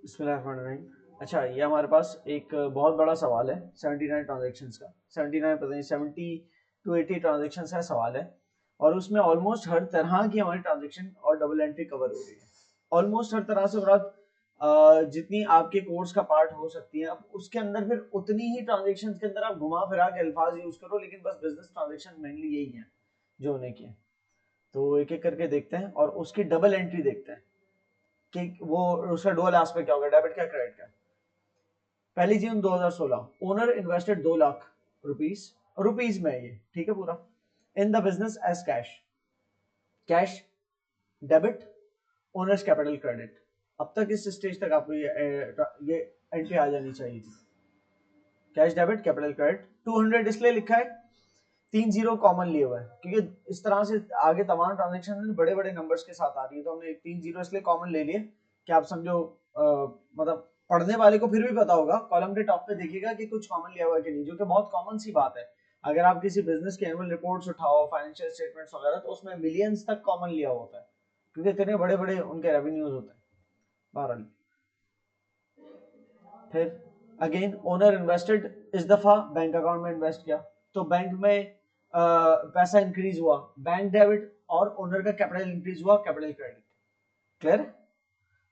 बिस्मिल्लाहिर्रहमानिर्रहीम। अच्छा, ये हमारे पास एक बहुत बड़ा सवाल है 79 ट्रांजैक्शंस का। 79 पता नहीं 70 टू 80 ट्रांजैक्शंस का सवाल है, और उसमें ऑलमोस्ट हर तरह की हमारी ट्रांजैक्शन और डबल एंट्री कवर हो रही है। ऑलमोस्ट हर तरह से मुराद जितनी आपके कोर्स का पार्ट हो सकती है, अब उसके अंदर फिर उतनी ही ट्रांजैक्शन के अंदर आप घुमा फिरा के अल्फाज यूज करो, लेकिन बस बिजनेस ट्रांजैक्शन मेनली यही है जो होने की है। तो एक एक करके देखते हैं और उसकी डबल एंट्री देखते हैं कि वो उसका डुअल एस्पेक्ट क्या होगा, डेबिट क्या क्रेडिट क्या। 1 June 2016 owner invested 2 lakh rupees, rupees में ये ठीक है पूरा, in the business as cash. Cash debit, owner's capital credit. अब तक इस स्टेज तक आपको ये एंट्री आ जानी चाहिए थी। कैश डेबिट कैपिटल क्रेडिट 200 इसलिए लिखा है, 3 जीरो कॉमन लिए हुआ है क्योंकि इस तरह से आगे तमाम ट्रांजेक्शन बड़े बड़े नंबर्स के साथ आ रही है, तो हमने 3 जीरो इसलिए कॉमन ले लिए कि आप समझो मतलब पढ़ने वाले को फिर भी पता होगा, कॉलम के टॉप पे देखिएगा कि कुछ कॉमन लिया हुआ है कि नहीं, जो कि बहुत कॉमन सी बात है। अगर आप किसी बिजनेस के एनुअल रिपोर्ट्स उठाओ, फाइनेंशियल स्टेटमेंट्स वगैरह, तो उसमें मिलियंस तक कॉमन लिया होता है क्योंकि इतने बड़े बड़े उनके रेवेन्यूज होते हैं। बहरहाल, फिर अगेन ओनर इन्वेस्टेड, इस दफा बैंक अकाउंट में इन्वेस्ट किया, तो बैंक में पैसा इंक्रीज हुआ, बैंक डेबिट, और ओनर का कैपिटल इंक्रीज हुआ, कैपिटल क्रेडिट। क्लियर है?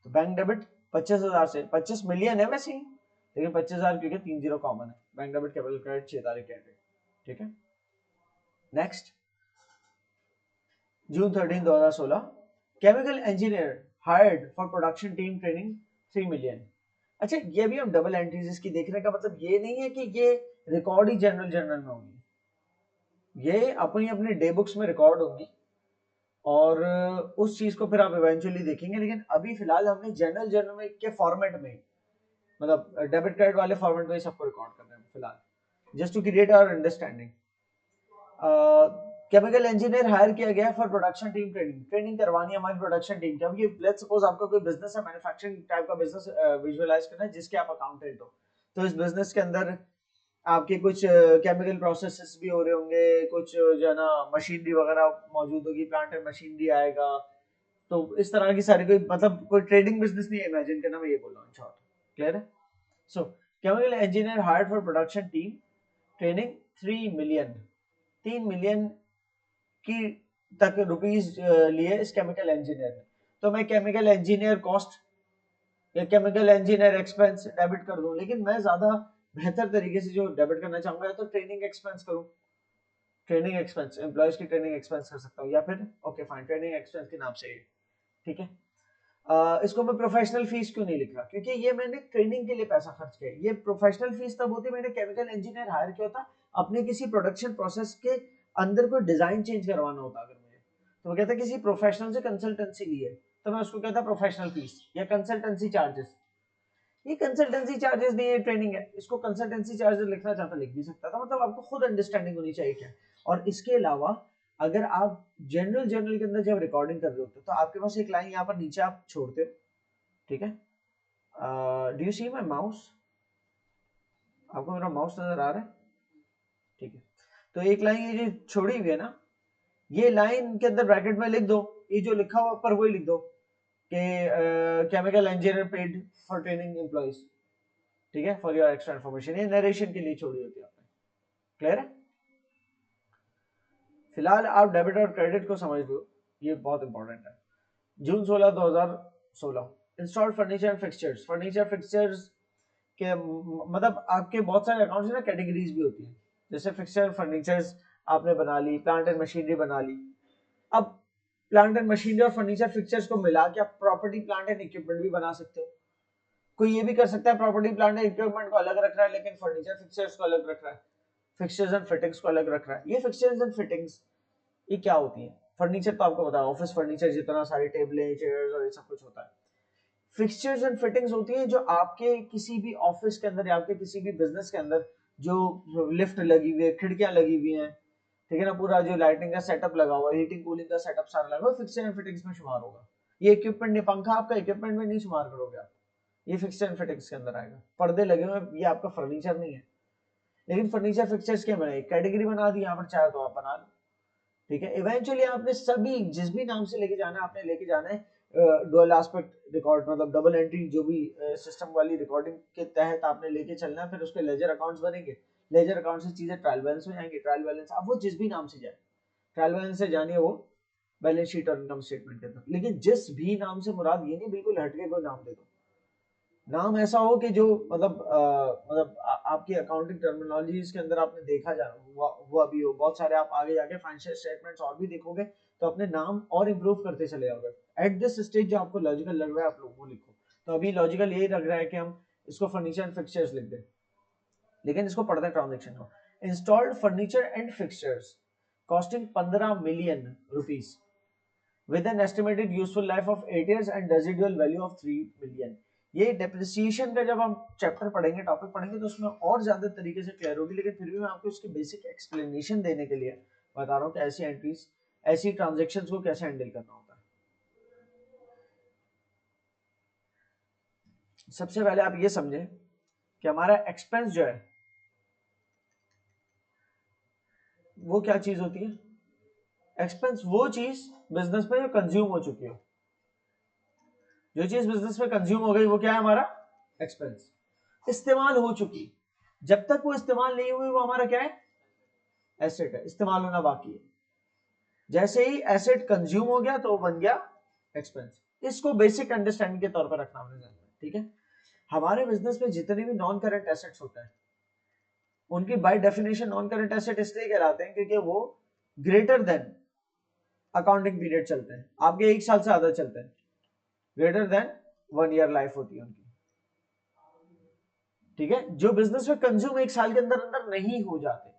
तो बैंक डेबिट 25,000 से 25 मिलियन है वैसे ही, लेकिन 25,000 क्योंकि 3 जीरो कॉमन है। बैंक डेबिट कैपिटल क्रेडिट 6 तारीख क्रेडिट। ठीक है, next June 13, 2016 chemical engineer hired for production team training 3 million. अच्छा, ये भी हम डबल एंट्रीज इसकी देखने का मतलब ये नहीं है कि ये रिकॉर्ड ही जनरल जनरल में होंगी, ये अपनी अपनी डे बुक्स में रिकॉर्ड होंगी और उस चीज को फिर आप इवेंचुअली देखेंगे, लेकिन अभी फिलहाल हमने जनरल जनरल में के फॉर्मेट में, मतलब डेबिट क्रेडिट वाले फॉर्मेट में सबको रिकॉर्ड कर रहे हैं फिलहाल, just to create our understanding. Chemical engineer hire किया गया for production team training, training करवानी है हमारी प्रोडक्शन टीम की। अब ये लेट्स सपोज आपका कोई बिजनेस है, मैन्युफैक्चरिंग टाइप का बिजनेस विजुअलाइज करना है जिसके आप अकाउंटेंट हो, तो इस बिजनेस के अंदर आपके कुछ केमिकल प्रोसेसेस भी हो रहे होंगे, कुछ जो है ना मशीनरी वगैरह मौजूद होगी, प्लांट एंड मशीनरी आएगा, तो इस तरह की सारी कोई मतलब कोई ट्रेडिंग बिजनेस नहीं है इमेजिन करना, मैं ये बोल रहा हूँ शॉर्ट। क्लियर है? सो chemical engineer hired for production team training 3 million, 3 million की तक रुपीज लिए इस केमिकल इंजीनियर ने। तो मैं केमिकल इंजीनियर कॉस्ट या केमिकल इंजीनियर एक्सपेंस डेबिट कर दूं, लेकिन मैं ज्यादा बेहतर तरीके से जो डेबिट करना चाहूंगा तो ट्रेनिंग एक्सपेंस करूं, ट्रेनिंग एक्सपेंस, एम्प्लॉयज की ट्रेनिंग एक्सपेंस कर सकता हूं, या फिर ओके फाइन ट्रेनिंग एक्सपेंस के नाम से ही। ठीक है, इसको मैं प्रोफेशनल फीस क्यों नहीं लिख रहा, क्योंकि ये मैंने ट्रेनिंग के लिए पैसा खर्च किया। ये प्रोफेशनल फीस तब होती है मैंने केमिकल इंजीनियर हायर किया होता अपने किसी प्रोडक्शन प्रोसेस के अंदर कोई डिजाइन चेंज करवाना होता अगर मुझे, तो मैं कहता किसी प्रोफेशनल से कंसल्टेंसी ली है, तो मैं उसको कहता प्रोफेशनल फीस या कंसल्टेंसी चार्जेस। ये कंसल्टेंसी चार्जेस नहीं है, ट्रेनिंग है, इसको कंसल्टेंसी चार्जेस लिखना चाहता लिख भी सकता था, मतलब आपको खुद अंडरस्टैंडिंग होनी चाहिए क्या। और इसके अलावा अगर आप जनरल जर्नल के अंदर जब रिकॉर्डिंग कर रहे होते हो तो आपके पास एक लाइन यहाँ पर नीचे आप छोड़ते हो। ठीक है, do you see my mouse, आपको मेरा माउस नजर आ रहा है? ठीक है, तो एक लाइन ये जो छोड़ी हुई है ना, ये लाइन के अंदर ब्रैकेट में लिख दो, ये जो लिखा हुआ ऊपर वही लिख दो कि chemical engineer paid for training employees. ठीक है, फॉर योर एक्स्ट्रा इन्फॉर्मेशन, ये नरेशन के लिए छोड़ी होती है आपने। क्लियर है? फिलहाल आप डेबिट और क्रेडिट को समझ लो, ये बहुत इंपॉर्टेंट है। June 16, 2016 install furniture and fixtures. Furniture fixtures के मतलब आपके बहुत सारे अकाउंट्स ना कैटेगरीज भी होती हैं, जैसे फिक्सचर फर्नीचर्स आपने बना ली, प्लांट एंड मशीनरी बना ली। अब प्लांट एंड मशीनरी और फर्नीचर फिक्सचर्स को मिला के आप प्रॉपर्टी प्लांट एंड इक्विपमेंट भी बना सकते हो। कोई ये भी कर सकता है प्रॉपर्टी प्लांट एंड इक्विपमेंट को अलग रख रहा है लेकिन फर्नीचर फिक्सचर्स को अलग रख रहा है, फिक्सचर्स एंड फिटिंग्स को अलग रख रहा है। ये फिक्सचर्स एंड फिटिंग्स ये क्या होती है? फर्नीचर तो आपको पता है, ऑफिस फर्नीचर जितना सारी टेबलें चेयर्स और ये सब कुछ होता है। फिक्सचर्स एंड फिटिंग्स होती हैं जो आपके किसी भी ऑफिस के अंदर या आपके किसी भी बिजनेस के अंदर जो लिफ्ट लगी हुई है, खिड़कियां लगी हुई हैं, ठीक है ना, पूरा जो लाइटिंग का सेटअप लगा हुआ है, हीटिंग कूलिंग का सेटअप सारा लगा हुआ है, फिक्सचर एंड फिटिंग्स में शुमार होगा। ये इक्विपमेंट नहीं, पंखा आपका इक्विपमेंट में नहीं शुमार करोगे आप, ये फिक्सचर एंड फिटिंग्स के अंदर आएगा। पर्दे लगे हुए ये आपका फर्नीचर नहीं है। लेकिन फर्नीचर फिक्सचर्स के बने कैटेगरी बना दी, यहाँ पर चाहे तो आप बना लो, ठीक है। इवेंचुअली आपने सभी जिस भी नाम से लेके जाना है आपने लेके जाना है डुअल एस्पेक्ट रिकॉर्ड, मतलब डबल एंट्री जो भी सिस्टम वाली रिकॉर्डिंग के तहत आपने लेके चलना है। फिर उसके लेजर अकाउंट्स बनेंगे, लेजर अकाउंट से चीजें ट्रायल बैलेंस में जाएंगे, ट्रायल बैलेंस अब वो जिस भी नाम से जाए, ट्रायल बैलेंस से जानिए वो बैलेंस शीट और इनकम स्टेटमेंट के अंदर। लेकिन जिस भी नाम से मुराद ये नहीं बिल्कुल हटके कोई नाम दे दो, नाम ऐसा हो कि जो मतलब आपकी अकाउंटिंग टर्मिनोलॉजीज के अंदर आपने देखा जा हुआ भी हो। बहुत सारे आप आगे जाके फाइनेंशियल स्टेटमेंट्स और भी देखोगे तो अपने नाम और इम्प्रूव करते चले जाओगे। एट दिस स्टेज जो आपको लॉजिकल लग रहा है आप लोग वो लिखो। तो अभी लॉजिकल यही लग रहा है कि हम इसको फर्नीचर एंड फिक्सचर्स लिख दें, लेकिन इसको पढ़ते हैं ट्रांजेक्शन को। Installed furniture and fixtures costing 15 million rupees with an estimated useful life of 8 years and residual value of 3 million। ये डेप्रिसिएशन का जब हम चैप्टर पढ़ेंगे, टॉपिक पढ़ेंगे तो उसमें और ज्यादा तरीके से क्लियर होगी, लेकिन फिर भी मैं आपको इसकी बेसिक एक्सप्लेनेशन देने के लिए बता रहा हूँ कि ऐसी एंट्रीज, ऐसी ट्रांजैक्शंस को कैसे हैंडल करना होता है। सबसे पहले आप ये समझें कि हमारा एक्सपेंस जो है वो क्या चीज होती है। एक्सपेंस वो चीज बिजनेस में जो कंज्यूम हो चुकी हो, जो चीज बिजनेस में कंज्यूम हो गई वो क्या है हमारा एक्सपेंस, इस्तेमाल हो चुकी। जब तक वो इस्तेमाल नहीं हुई वो हमारा क्या है एसेट है, इस्तेमाल होना बाकी है। जैसे ही एसेट कंज्यूम हो गया तो वो बन गया एक्सपेंस। इसको बेसिक अंडरस्टैंडिंग के तौर पर रखना अपने ध्यान में, ठीक है। हमारे बिजनेस में जितने भी नॉन करंट एसेट्स होते हैं उनकी by definition non current asset इसलिए कहलाते हैं क्योंकि वो ग्रेटर देन अकाउंटिंग पीरियड चलते हैं, आपके 1 साल से ज्यादा चलते हैं, ग्रेटर देन 1 ईयर लाइफ होती है उनकी, ठीक है। जो बिजनेस में कंज्यूम 1 साल के अंदर अंदर नहीं हो जाते,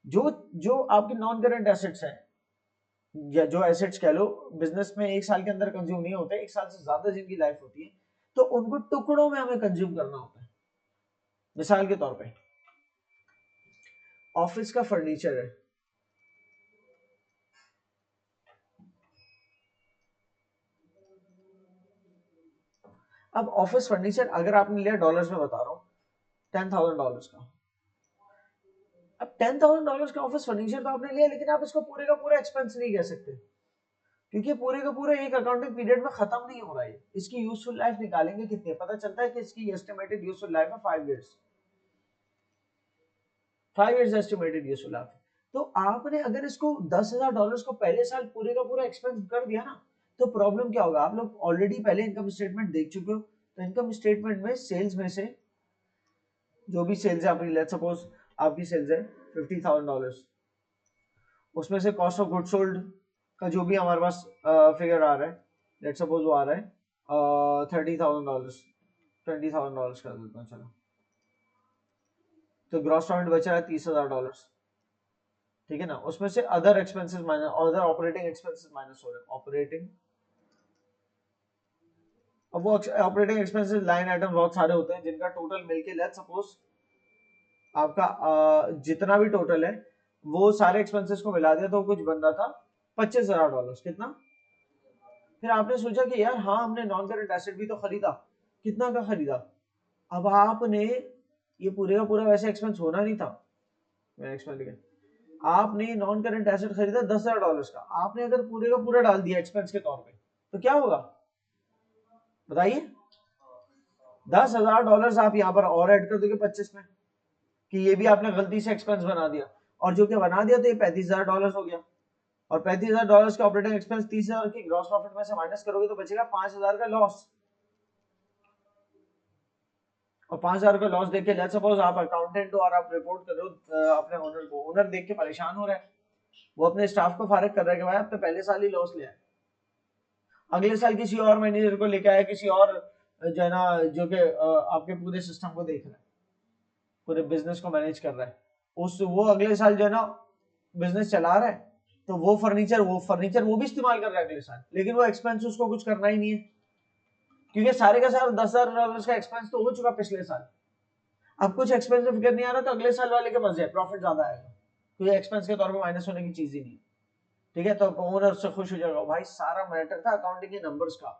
जो जो आपके नॉन करंट एसेट्स हैं या जो एसेट्स कह लो बिजनेस में 1 साल के अंदर कंज्यूम नहीं होते, 1 साल से ज्यादा जिनकी लाइफ होती है, तो उनको टुकड़ों में हमें कंज्यूम करना होता है। मिसाल के तौर पे ऑफिस का फर्नीचर है, अब ऑफिस फर्नीचर अगर आपने लिया डॉलर्स में बता रहा हूं $10,000 का, अब $10,000 का ऑफिस फर्नीचर तो आपने लिया, लेकिन आप इसको पूरे का पूरा एक्सपेंस नहीं कह सकते क्योंकि पूरे का पूरा एक अकाउंटिंग पीरियड में खत्म नहीं हो रहा है। इसकी यूजफुल लाइफ निकालेंगे कितनी, पता चलता है कि इसकी एस्टिमेटेड यूजफुल लाइफ है 5 years, 5 years estimated useful life. तो आपने अगर इसको $10,000 को पहले साल पूरे का पूरा एक्सपेंस कर दिया ना, तो प्रॉब्लम क्या होगा। आप लोग ऑलरेडी पहले इनकम स्टेटमेंट देख चुके हो, तो इनकम स्टेटमेंट में सेल्स में से जो भी सेल्स है, अपनी लेट्स सपोज आपकी सेल्स है $50,000, उसमें से कॉस्ट ऑफ गुड सोल्ड का जो भी हमारे पास फिगर आ रहा है, लेट्स सपोज वो आ रहा है $30,000, $20,000 कर देता हूँ चलो, तो ग्रॉस प्रॉफिट बचा है $30,000, ठीक है ना। उसमें से other expenses minus, other operating expenses minus हो रहे हैं, ऑपरेटिंग, अब वो ऑपरेटिंग एक्सपेंसेस लाइन आइटम बहुत सारे होते हैं जिनका टोटल मिलके लेट्स सपोज आपका जितना भी टोटल है वो सारे एक्सपेंसेस को मिला दिया तो कुछ बन रहा था $25,000, कितना। फिर आपने सोचा कि यार हाँ हमने नॉन करंट एसेट भी तो खरीदा, कितना का खरीदा, अब आपने ये पूरे का पूरा वैसे एक्सपेंस होना नहीं था, मैंने एक्सपेंस लिखा, आपने नॉन करंट एसेट खरीदा $10,000 का, आपने अगर पूरे का पूरा डाल दिया एक्सपेंस के तौर पे तो क्या होगा बताइए। $10,000 आप यहाँ पर और ऐड कर दोगे 25 में कि ये भी आपने गलती से एक्सपेंस बना दिया, और जो कि बना दिया तो ये $35,000 हो गया, और $35,000 का ऑपरेटिंग एक्सपेंस 30,000 की ग्रॉस प्रॉफिट में से माइनस करोगे तो बचेगा 5,000 का लॉस। और 5,000 का लॉस देख के लेट्स सपोज आप अकाउंटेंट हो और आप रिपोर्ट कर रहे हो अपने ओनर को, ओनर देख के परेशान हो रहा है, वो अपने स्टाफ को फारिग कर रहा है कि भाई आपने पहले साल ही लॉस लिया है, अगले साल किसी और मैनेजर को लेके आया, किसी और जो है ना जो कि आपके पूरे सिस्टम को देख रहा है, पूरे बिजनेस को मैनेज कर रहा है, उस वो अगले साल जो है ना बिजनेस चला रहा है, तो वो फर्नीचर वो भी इस्तेमाल कर रहा है अगले साल, लेकिन वो एक्सपेंस उसको कुछ करना ही नहीं है क्योंकि सारे का सारा $10,000 का एक्सपेंस तो हो चुका पिछले साल। अब कुछ एक्सपेंस में फिक्र नहीं आ रहा तो अगले साल वाले के मजे है, प्रॉफिट ज्यादा आएगा, तो ये एक्सपेंस के तौर पर माइनस होने की चीज ही नहीं, ठीक है। तो ओनर उससे खुश हो जाएगा, भाई सारा मैटर था अकाउंटिंग के नंबर्स का,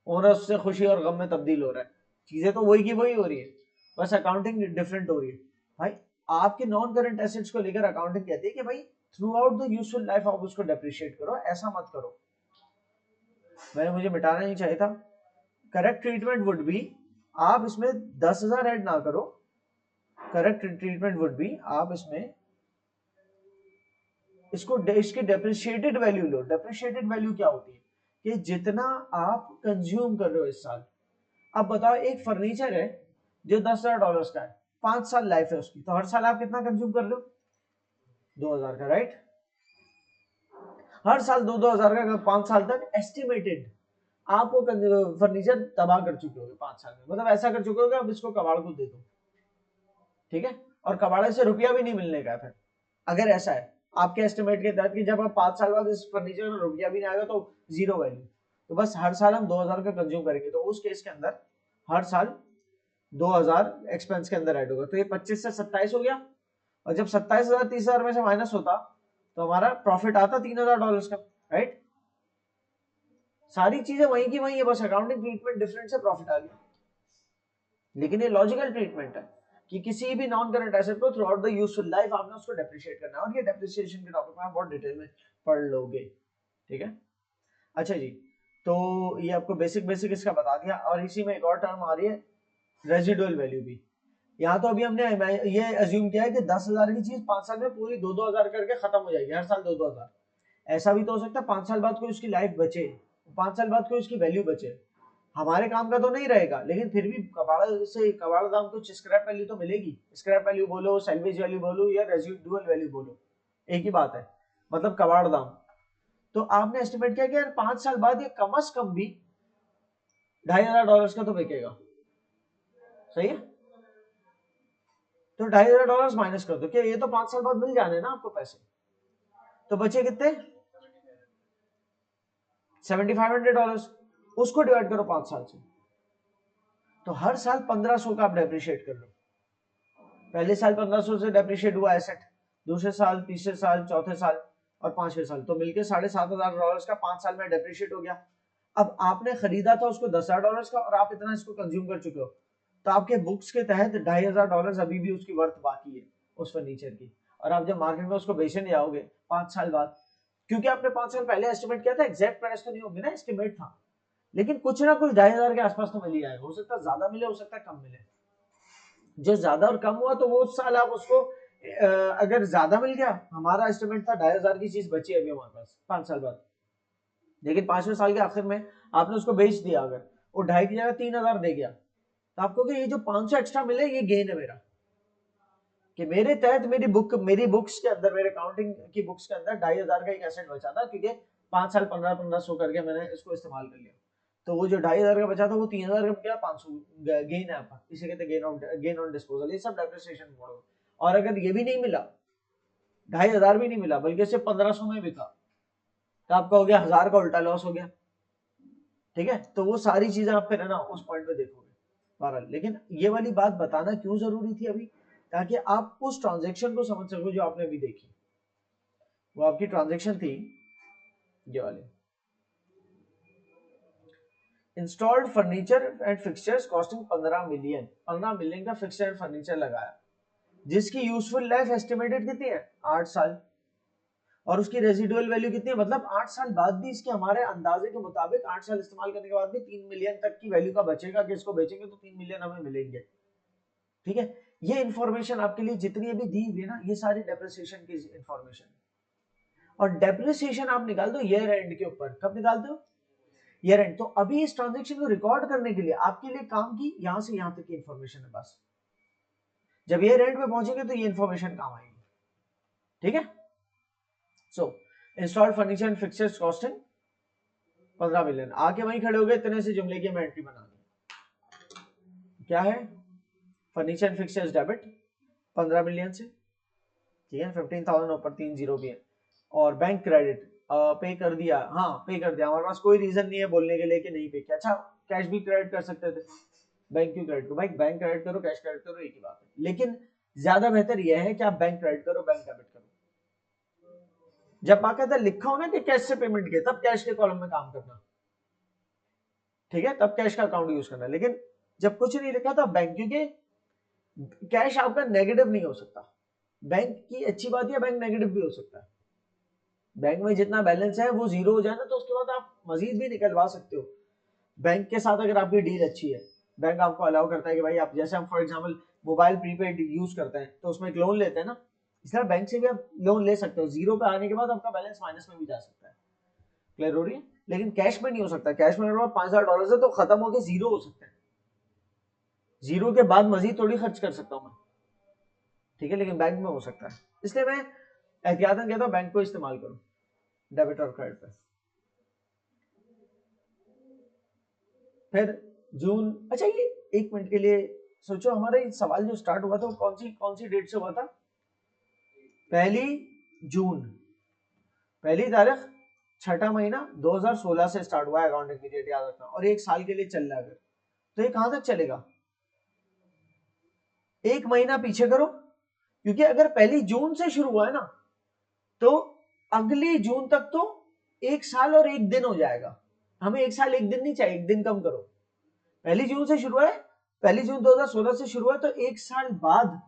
ओनर उससे खुशी और गम में तब्दील हो रहा है, चीजें तो वही की वही हो रही है, बस अकाउंटिंग डिफरेंट हो रही है। भाई आपके नॉन करंट एसेट्स को लेकर अकाउंटिंग कहती है कि भाई through out the useful life आप उसको डेप्रिशिएट करो, ऐसा मत करो। मुझे मिटाना नहीं चाहिए था। करेक्ट ट्रीटमेंट वुड बी, आप इसमें 10,000 ऐड ना करो। करेक्ट ट्रीटमेंट वुड बी, आप इसमें इसकी डेप्रिशिएटेड वैल्यू लो। डेप्रिशिएटेड वैल्यू क्या होती है कि जितना आप कंज्यूम कर रहे हो इस साल। अब बताओ, एक फर्नीचर है जो $10,000 का है, 5 साल लाइफ है उसकी, तो हर साल आप कितना कंज्यूम कर रहे हो? 2,000 का, राइट? हर साल 2,000 का 5 साल तक एस्टिमेटेड आपको फर्नीचर तबाह कर चुके होगे 5 साल में। मतलब ऐसा कर चुके होगे अब इसको कबाड़ को दे दो, ठीक है? और कबाड़े से रुपया भी नहीं मिलने का फिर, अगर ऐसा है आपके एस्टिमेट के तहत कि जब आप 5 साल बाद इस फर्नीचर में रुपया भी नहीं आएगा तो जीरो वैल्यू, तो बस हर साल हम 2,000 का कंज्यूम करेंगे, तो उस केस के अंदर हर साल 2,000 एक्सपेंस के अंदर ऐड होगा। तो ये 25 से 27 हो गया, और जब 27,000 30,000 में से माइनस होता तो हमारा प्रॉफिट आता $3,000 का, राइट? सारी चीजें वहीं की वहीं है, बस अकाउंटिंग ट्रीटमेंट डिफरेंट से प्रॉफिट आ गया। लेकिन ये लॉजिकल ट्रीटमेंट है कि किसी भी नॉन करंट एसेट को through out the useful life आपने उसको डेप्रिशिएट करना है, और ये डेप्रिसिएशन के टॉपिक में आप बहुत डिटेल में पढ़ लोगे, ठीक है? अच्छा जी, तो ये आपको बेसिक इसका बता दिया। और इसी में एक और टर्म आ रही है रेजिडुअल वैल्यू भी। यहाँ तो अभी हमने ये अज्यूम किया है कि 10,000 की चीज 5 साल में पूरी 2,000 करके खत्म हो जाएगी, हर साल 2,000। ऐसा भी तो हो सकता है 5 साल बाद कोई उसकी लाइफ बचे, 5 साल बाद कोई उसकी वैल्यू बचे। हमारे काम का तो नहीं रहेगा, लेकिन फिर भी कबाड़ दाम कुछ स्क्रैप वैल्यू तो मिलेगी। स्क्रैप वैल्यू बोलो, सैल्वेज वैल्यू बोलो, या रेजिडुअल वैल्यू बोलो, एक ही बात है, मतलब कबाड़ दाम। तो आपने एस्टिमेट किया कि यार 5 साल बाद ये कम से कम भी $2,500 का तो बिकेगा, सही है? तो $2,500 माइनस कर दो, क्या ये तो 5 साल बाद मिल जाने ना आपको पैसे, तो बचे कितने? $7,500। उसको डिवाइड करो 5 साल से, तो हर साल 1,500 का आप डेप्रिशिएट कर लो। पहले साल 1,500 से डेप्रिशिएट हुआ एसेट, दूसरे साल, तीसरे साल, चौथे साल और पांचवें साल, तो मिलके $7,500 का 5 साल में डेप्रिशिएट हो गया। अब आपने खरीदा था उसको $10,000 का, और आप इतना इसको कंज्यूम कर चुके हो, तो आपके बुक्स के तहत $2,500 अभी भी उसकी वर्थ बाकी है उस फर्नीचर की। और आप जब मार्केट में उसको बेचने जाओगे 5 साल बाद, क्योंकि आपने 5 साल पहले एस्टिमेट किया था, एग्जैक्ट प्राइस तो नहीं होगी ना, एस्टिमेट था, लेकिन कुछ ना कुछ 2,500 के आसपास तो मिल ही आएगा। हो सकता है ज्यादा मिले, हो सकता है कम मिले। जो ज्यादा और कम हुआ तो वो उस साल आप उसको अगर ज्यादा मिल गया, हमारा एस्टिमेट था 2,500 की चीज बची अभी हमारे पास 5 साल बाद, लेकिन 5वें साल के आखिर में आपने उसको बेच दिया, अगर वो 2,500 की जगह 3,000 दे गया, तो आपको ये जो 500 एक्स्ट्रा मिले, ये गेन है मेरा, कि मेरे तहत मेरी बुक्स के अंदर, मेरे अकाउंटिंग की बुक्स के अंदर 2,500 का एक एसेट बचा था, क्योंकि 5 साल 1500 करके मैंने इसको इस्तेमाल कर लिया। तो वो जो 2,500 का बचा था वो 3,000 का गया, 500 गेन है आपका, इसे कहते हैं गेन ऑन डिस्पोजल। ये सब डेप्रिसिएशन मॉडल। और अगर ये भी नहीं मिला, 2,500 भी नहीं मिला, बल्कि सिर्फ 1,500 में बिका, तो आपका हो गया 1,000 का उल्टा लॉस हो गया, ठीक है? तो वो सारी चीजें आप फिर है ना उस पॉइंट पे देखोगे बहरहाल। लेकिन ये वाली बात बताना क्यों जरूरी थी अभी, ताकि आप उस ट्रांजेक्शन को समझ सको जो आपने अभी देखी। वो आपकी ट्रांजेक्शन थी ये वाली, installed furniture and fixtures costing 15 million. 15 million का फिक्सचर एंड फर्नीचर लगाया, जिसकी यूजफुल लाइफ एस्टिमेटेड कितनी है? 8 साल। और उसकी रेजिडुअल वैल्यू कितनी है? मतलब 8 साल बाद भी इसके हमारे अंदाजे के मुताबिक 8 साल इस्तेमाल करने के बाद भी 3 मिलियन तक की वैल्यू का बचेगा, कि इसको बेचेंगे तो 3 मिलियन हमें मिलेंगे, ठीक है? ये इंफॉर्मेशन आपके लिए जितनी अभी दी हुई है ना, ये सारी डेप्रिसिएशन की इंफॉर्मेशन। और डेप्रिसिएशन आप निकाल दो ईयर एंड के ऊपर। कब निकालते हो? Year and. तो अभी इस ट्रांजेक्शन को रिकॉर्ड करने के लिए आपके लिए काम की यहां से यहां तक की इंफॉर्मेशन है बस। जब ईयर एंड पे पहुंचेंगे तो ये इंफॉर्मेशन काम आएगी, ठीक है? So installed furniture and fixtures costing 15 million. आके वहीं खड़े हो गए, इतने से जुमले की मैं एंट्री बना दी। क्या है? Furniture and fixtures debit 15 million से, ठीक है? 15,000 ऊपर 3 जीरो भी है। और बैंक क्रेडिट पे कर दिया, हाँ पे कर दिया, हमारे पास कोई रीजन नहीं है बोलने के लिए कि नहीं पे किया। अच्छा, कैश भी क्रेडिट कर सकते थे, बैंक क्यों क्रेडिट करो? भाई बैंक क्रेडिट करो, कैश क्रेडिट करो, एक ही बात है। लेकिन ज्यादा बेहतर यह है कि आप बैंक क्रेडिट करो, बैंक डेबिट करो। जब बाकायदा लिखा हो ना कि कैश से पेमेंट किया, तब कैश के कॉलम में काम करना, ठीक है? तब कैश का अकाउंट यूज करना। लेकिन जब कुछ नहीं लिखा तो बैंक, क्योंकि कैश आपका नेगेटिव नहीं हो सकता, बैंक की अच्छी बात है, बैंक नेगेटिव भी हो सकता है। बैंक में जितना बैलेंस है वो जीरो हो जाए ना, तो उसके बाद आप मजीद भी निकलवा सकते हो। बैंक के साथ अगर आपकी डील अच्छी है, बैंक आपको अलाउ करता है कि भाई आप, जैसे हम for example mobile prepaid use करते हैं तो उसमें एक लोन लेते हैं ना, इसलिए बैंक से भी आप लोन ले सकते हो। जीरो पे आने के बाद आपका बैलेंस माइनस में भी जा सकता है। क्लियर हो रही है? लेकिन कैश में नहीं हो सकता। कैश में अगर $5000 है तो खत्म होकर जीरो हो सकता है। जीरो के बाद मजीद थोड़ी खर्च कर सकता हूँ मैं, ठीक है, लेकिन बैंक में हो सकता है। इसलिए मैं एहतियातन कहता हूँ बैंक को इस्तेमाल करो डेबिट और क्रेडिट पे। फिर जून, अच्छा ये एक मिनट के लिए सोचो, हमारा ये सवाल जो स्टार्ट हुआ था वो कौन सी डेट से हुआ था? 1 जून, पहली तारीख, छठा महीना 2016 से स्टार्ट हुआ है अकाउंटिंग पीरियड, याद रखना। और एक साल के लिए चल रहा है अगर, तो ये कहां तक चलेगा? एक महीना पीछे करो, क्योंकि अगर 1 जून से शुरू हुआ है ना, तो अगली जून तक तो 1 साल और 1 दिन हो जाएगा। हमें 1 साल 1 दिन नहीं चाहिए, 1 दिन कम करो। 1 जून से शुरू है, 1 जून 2016 से शुरू है, तो 1 साल बाद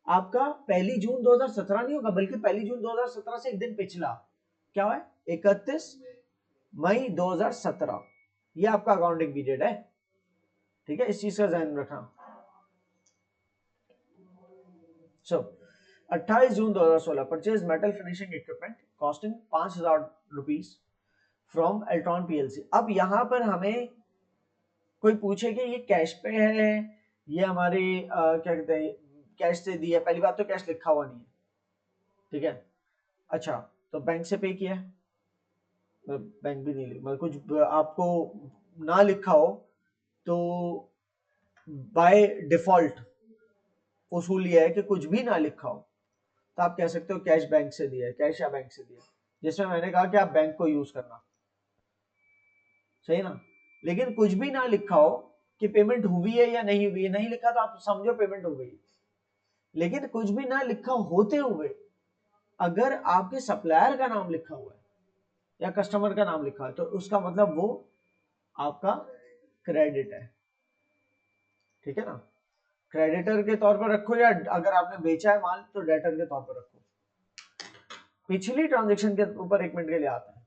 आपका 1 जून 2017 नहीं होगा, बल्कि 1 जून 2017 से 1 दिन पिछला क्या है, 31 मई 2017। ये आपका अकाउंटिंग पीरियड है, ठीक है, इस चीज का ध्यान रखना। So 28 June 2016, purchase metal finishing equipment costing ₹5000 from Eltron PLC. अब यहां पर हमें कोई पूछे कि ये कैश पे है, ये हमारे क्या कहते हैं, कैश से दी है, पहली बात तो कैश लिखा हुआ नहीं है, ठीक है। अच्छा, तो बैंक से पे किया है, बैंक भी नहीं, मतलब कुछ आपको ना लिखा हो तो बाय डिफॉल्ट उसूल ये है कि कुछ भी ना लिखा हो तो आप कह सकते हो कैश बैंक से दिया है, कैश या बैंक से दिया है, जिसमें मैंने कहा कि आप बैंक को यूज करना, सही ना। लेकिन कुछ भी ना लिखा हो कि पेमेंट हुई है या नहीं हुई है, नहीं लिखा तो आप समझो पेमेंट हो गई। लेकिन कुछ भी ना लिखा होते हुए अगर आपके सप्लायर का नाम लिखा हुआ है या कस्टमर का नाम लिखा है, तो उसका मतलब वो आपका क्रेडिट है, ठीक है ना। क्रेडिटर के तौर पर रखो, या अगर आपने बेचा है माल तो डेटर के तौर पर रखो। पिछली ट्रांजेक्शन के ऊपर 1 मिनट के लिए आता है।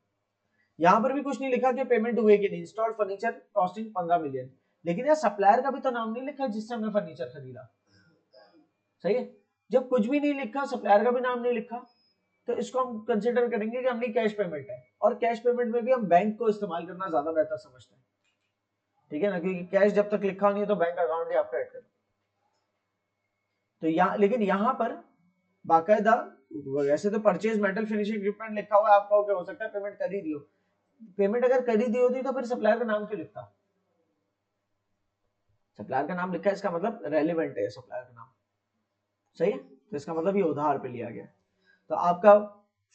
यहां पर भी कुछ नहीं लिखा कि पेमेंट हुए कि नहीं। इंस्टॉल्ड फर्नीचर कॉस्टिंग 15 मिलियन, लेकिन यार सप्लायर का भी तो नाम नहीं लिखा जिससे हमने फर्नीचर खरीदा, सही है। जब कुछ भी नहीं लिखा, सप्लायर का भी नाम नहीं लिखा, तो इसको हम कंसिडर करेंगे कि हमने कैश पेमेंट है। और कैश पेमेंट में भी हम बैंक को इस्तेमाल करना ज्यादा बेहतर समझते हैं, ठीक है ना, क्योंकि कैश जब तक लिखा नहीं है तो बैंक अकाउंट ही आपका ऐड करें। तो यहाँ, लेकिन यहाँ पर बाकायदा, वैसे तो परचेज मेटल फिनिशिंग इक्विपमेंट लिखा हुआ है, आपका क्या हो सकता है पेमेंट कर ही दियो। पेमेंट अगर कर ही दी होती तो फिर सप्लायर का नाम क्यों लिखता? सप्लायर का नाम लिखा है, इसका मतलब रेलिवेंट है सप्लायर का नाम, सही है। तो इसका मतलब ये उधार पे लिया गया। तो आपका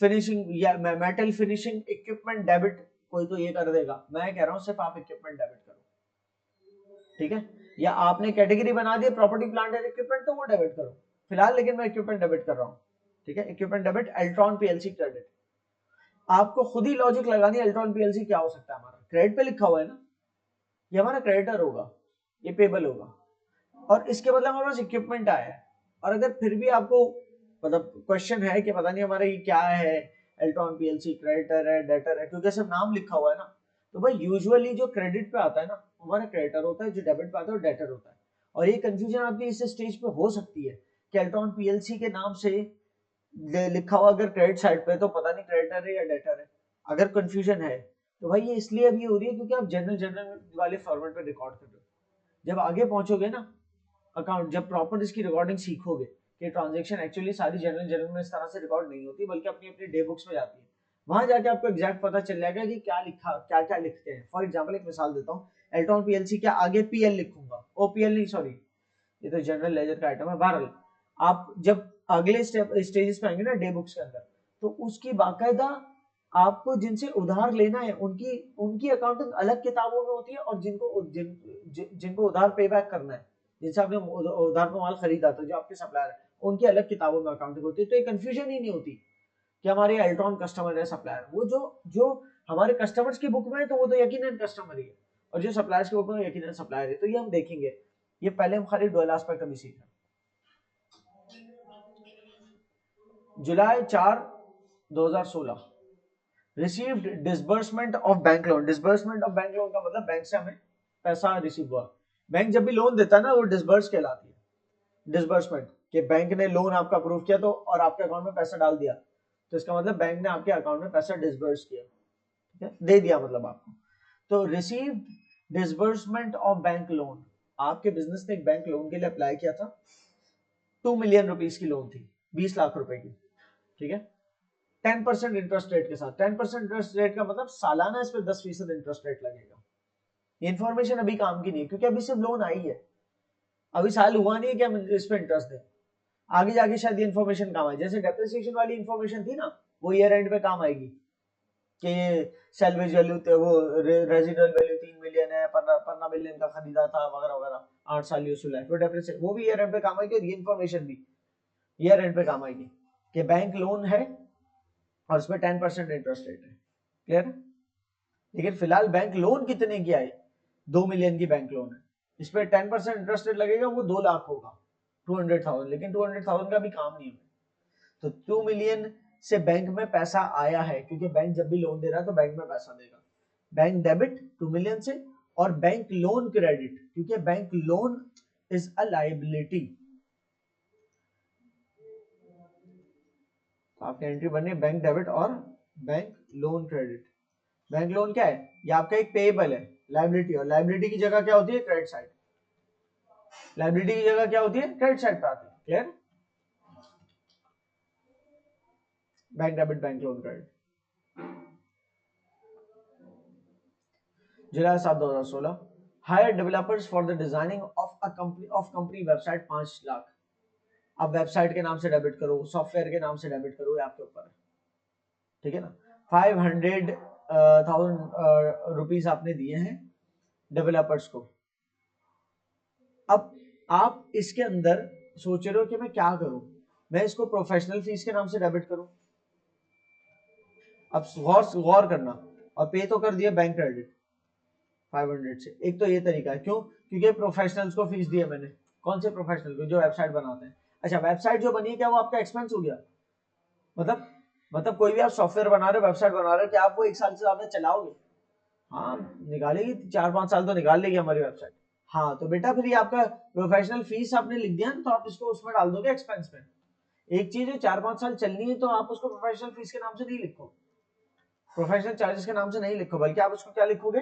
फिनिशिंग या मेटल फिनिशिंग इक्विपमेंट डेबिट कोई तो ये कर देगा, मैं कह रहा हूं सिर्फ आप इक्विपमेंट डेबिट करो, ठीक है। या आपने कैटेगरी बना दिया प्रॉपर्टी प्लांट एंड इक्विपमेंट, तो वो डेबिट करो फिलहाल, लेकिन मैं इक्विपमेंट डेबिट कर रहा हूँ, ठीक है। Equipment debit Eltron PLC credit. आपको खुद ही लॉजिक लगानी है, एल्ट्रॉन पीएलसी क्या हो सकता है, हमारा क्रेडिट पे लिखा हुआ है ना, ये हमारा क्रेडिटर होगा, ये पेबल होगा, और इसके बदले हमारे पास इक्विपमेंट आया है। और अगर फिर भी आपको मतलब क्वेश्चन है कि पता नहीं हमारा ये क्या है, एल्ट्रॉन पीएलसी क्रेडिटर है डेटर है, क्योंकि सिर्फ नाम लिखा हुआ है ना, तो भाई यूजुअली जो क्रेडिट पे आता है ना हमारा क्रेडिटर होता है, जो डेबिट पे आता है वो डेटर होता है। और ये कंफ्यूजन आपकी इस स्टेज पे हो सकती है कि एल्ट्रॉन पीएलसी के नाम से लिखा हुआ अगर क्रेडिट साइड पे तो पता नहीं क्रेडिटर है या डेटर है। अगर कंफ्यूजन है तो भाई ये इसलिए अभी हो रही है क्योंकि आप जनरल वाले फॉर्मेट पे रिकॉर्ड कर रहे हो। जब आगे पहुंचोगे ना अकाउंट, जब प्रॉपर इसकी रिकॉर्डिंग सीखोगे कि ट्रांजैक्शन एक्चुअली सारी जनरल में इस तरह से रिकॉर्ड नहीं होती, बल्कि अपनी अपनी डे बुक्स में जाती है, वहां जाके आपको एग्जैक्ट पता चल जाएगा कि क्या लिखा, क्या क्या लिखते हैं। फॉर एग्जांपल एक मिसाल देता हूँ, एल्ट्रॉन पीएलसी क्या आगे पीएल लिखूंगा, ओपीएल नहीं, सॉरी ये तो जनरल लेजर का आइटम है। बहरहाल आप जब अगले स्टेजेस पे आएंगे ना डे बुक्स के अंदर, तो उसकी बाकायदा आपको जिनसे उधार लेना है उनकी उनकी अकाउंटिंग अलग किताबों में होती है, और जिनको उधार पे बैक करना है, जिनसे आपने उधार पे माल खरीदा था, जो आपके सप्लायर है, उनकी अलग किताबों में अकाउंटिंग होती है। तो ये कंफ्यूजन ही नहीं होती कि हमारे अल्ट्रॉन कस्टमर है सप्लायर, वो जो जो हमारे कस्टमर्स की बुक में है तो वो तो यकीनन कस्टमर ही है, और जो सप्लायर्स की बुक में यकीनन सप्लायर है। तो ये हम देखेंगे, ये पहले हम खाली डुअल एस्पेक्ट अभी सीख रहे हैं। जुलाई 4 2016 received disbursement of bank loan. Disbursement of bank loan का मतलब बैंक से हमें पैसा रिसीव हुआ। बैंक जब भी लोन देता है ना वो डिसबर्स कहलाती है। डिसबर्समेंट कि बैंक ने लोन आपका अप्रूव किया तो और आपके अकाउंट में पैसा डाल दिया, तो इसका मतलब बैंक ने आपके अकाउंट में पैसा डिसबर्स किया, ठीक है, दे दिया मतलब आपको। तो receive disbursement of bank loan, आपके बिजनेस ने एक बैंक लोन के लिए अप्लाई किया था, 2 मिलियन रुपीस की लोन थी, 20 लाख रुपए की, ठीक है, 10% इंटरेस्ट रेट के साथ। 10% इंटरेस्ट रेट का मतलब सालाना इस पर 10% इंटरेस्ट रेट लगेगा। ये इन्फॉर्मेशन अभी काम की नहीं है क्योंकि अभी सिर्फ लोन आई है, अभी साल हुआ नहीं है कि हम इस पर इंटरेस्ट दें। आगे जाके शायद ये इन्फॉर्मेशन काम आए, जैसे डेप्रिसिएशन वाली इन्फॉर्मेशन थी ना, वो ईयर एंड पे काम आएगी कि सैलवेज वैल्यू वो रेजिडुअल वैल्यू 3 मिलियन है, 15 मिलियन का खरीदा था वगैरह वगैरह, 8 साल यूजफुल लाइफ, वो डेप्रिसिएशन वो भी ईयर एंड पे काम आएगी, और ये इन्फॉर्मेशन भी ईयर एंड पे काम आएगी कि बैंक लोन है और उसमें 10% इंटरेस्ट रेट है। क्लियर है? लेकिन फिलहाल बैंक लोन कितने की आई, 2 मिलियन की बैंक लोन है, इस पर 10% इंटरेस्ट रेट लगेगा, वो 2 लाख होगा, 200,000, लेकिन 200,000 का भी काम नहीं है। तो 2 मिलियन से बैंक में पैसा आया है, क्योंकि बैंक जब भी लोन दे रहा है तो बैंक में पैसा देगा। बैंक डेबिट 2 मिलियन से, और बैंक लोन क्रेडिट, क्योंकि bank loan is a liability, तो आपकी एंट्री बननी है बैंक डेबिट और bank loan credit. Bank loan क्या है, ये आपका एक पेएबल है, लायबिलिटी, और लायबिलिटी की जगह क्या होती है, क्रेडिट साइड। लायबिलिटी की जगह क्या होती है, क्रेडिट साइड पे आती है। Clear? Bank debit bank loan credit. July 7 2016 hire developers for the designing of a company website 5 lakh. अब वेबसाइट के नाम से डेबिट करो, सॉफ्टवेयर के नाम से डेबिट करो, ये आपके ऊपर है, ठीक है ना। 500,000 रुपीज आपने दिए हैं डेवलपर्स को। अब आप इसके अंदर सोच रहे हो कि मैं क्या करूं, मैं इसको प्रोफेशनल फीस के नाम से डेबिट करूं। अब गौर करना, और पे तो कर दिया बैंक क्रेडिट 500 से। एक तो ये तरीका है, क्यों, क्योंकि प्रोफेशनल्स को फीस दी है मैंने। कौन से प्रोफेशनल को, जो वेबसाइट बनाते हैं। अच्छा, वेबसाइट जो बनी है क्या वो आपका एक्सपेंस हो गया, मतलब कोई भी आप सॉफ्टवेयर बना रहे हो, वेबसाइट बना रहे हो, क्या आप वो 1 साल से ज्यादा चलाओगे? हाँ, निकालेगी, 4-5 साल तो निकाल लेगी हमारी वेबसाइट। हाँ, तो बेटा फिर ये आपका प्रोफेशनल फीस आपने लिख दिया ना, तो आप इसको उसमें डाल दोगे एक्सपेंस में। एक चीज जो 4-5 साल चलनी है तो आप उसको प्रोफेशनल फीस के नाम से नहीं लिखो, प्रोफेशनल चार्जेस के नाम से नहीं लिखो, बल्कि आप उसको क्या लिखोगे,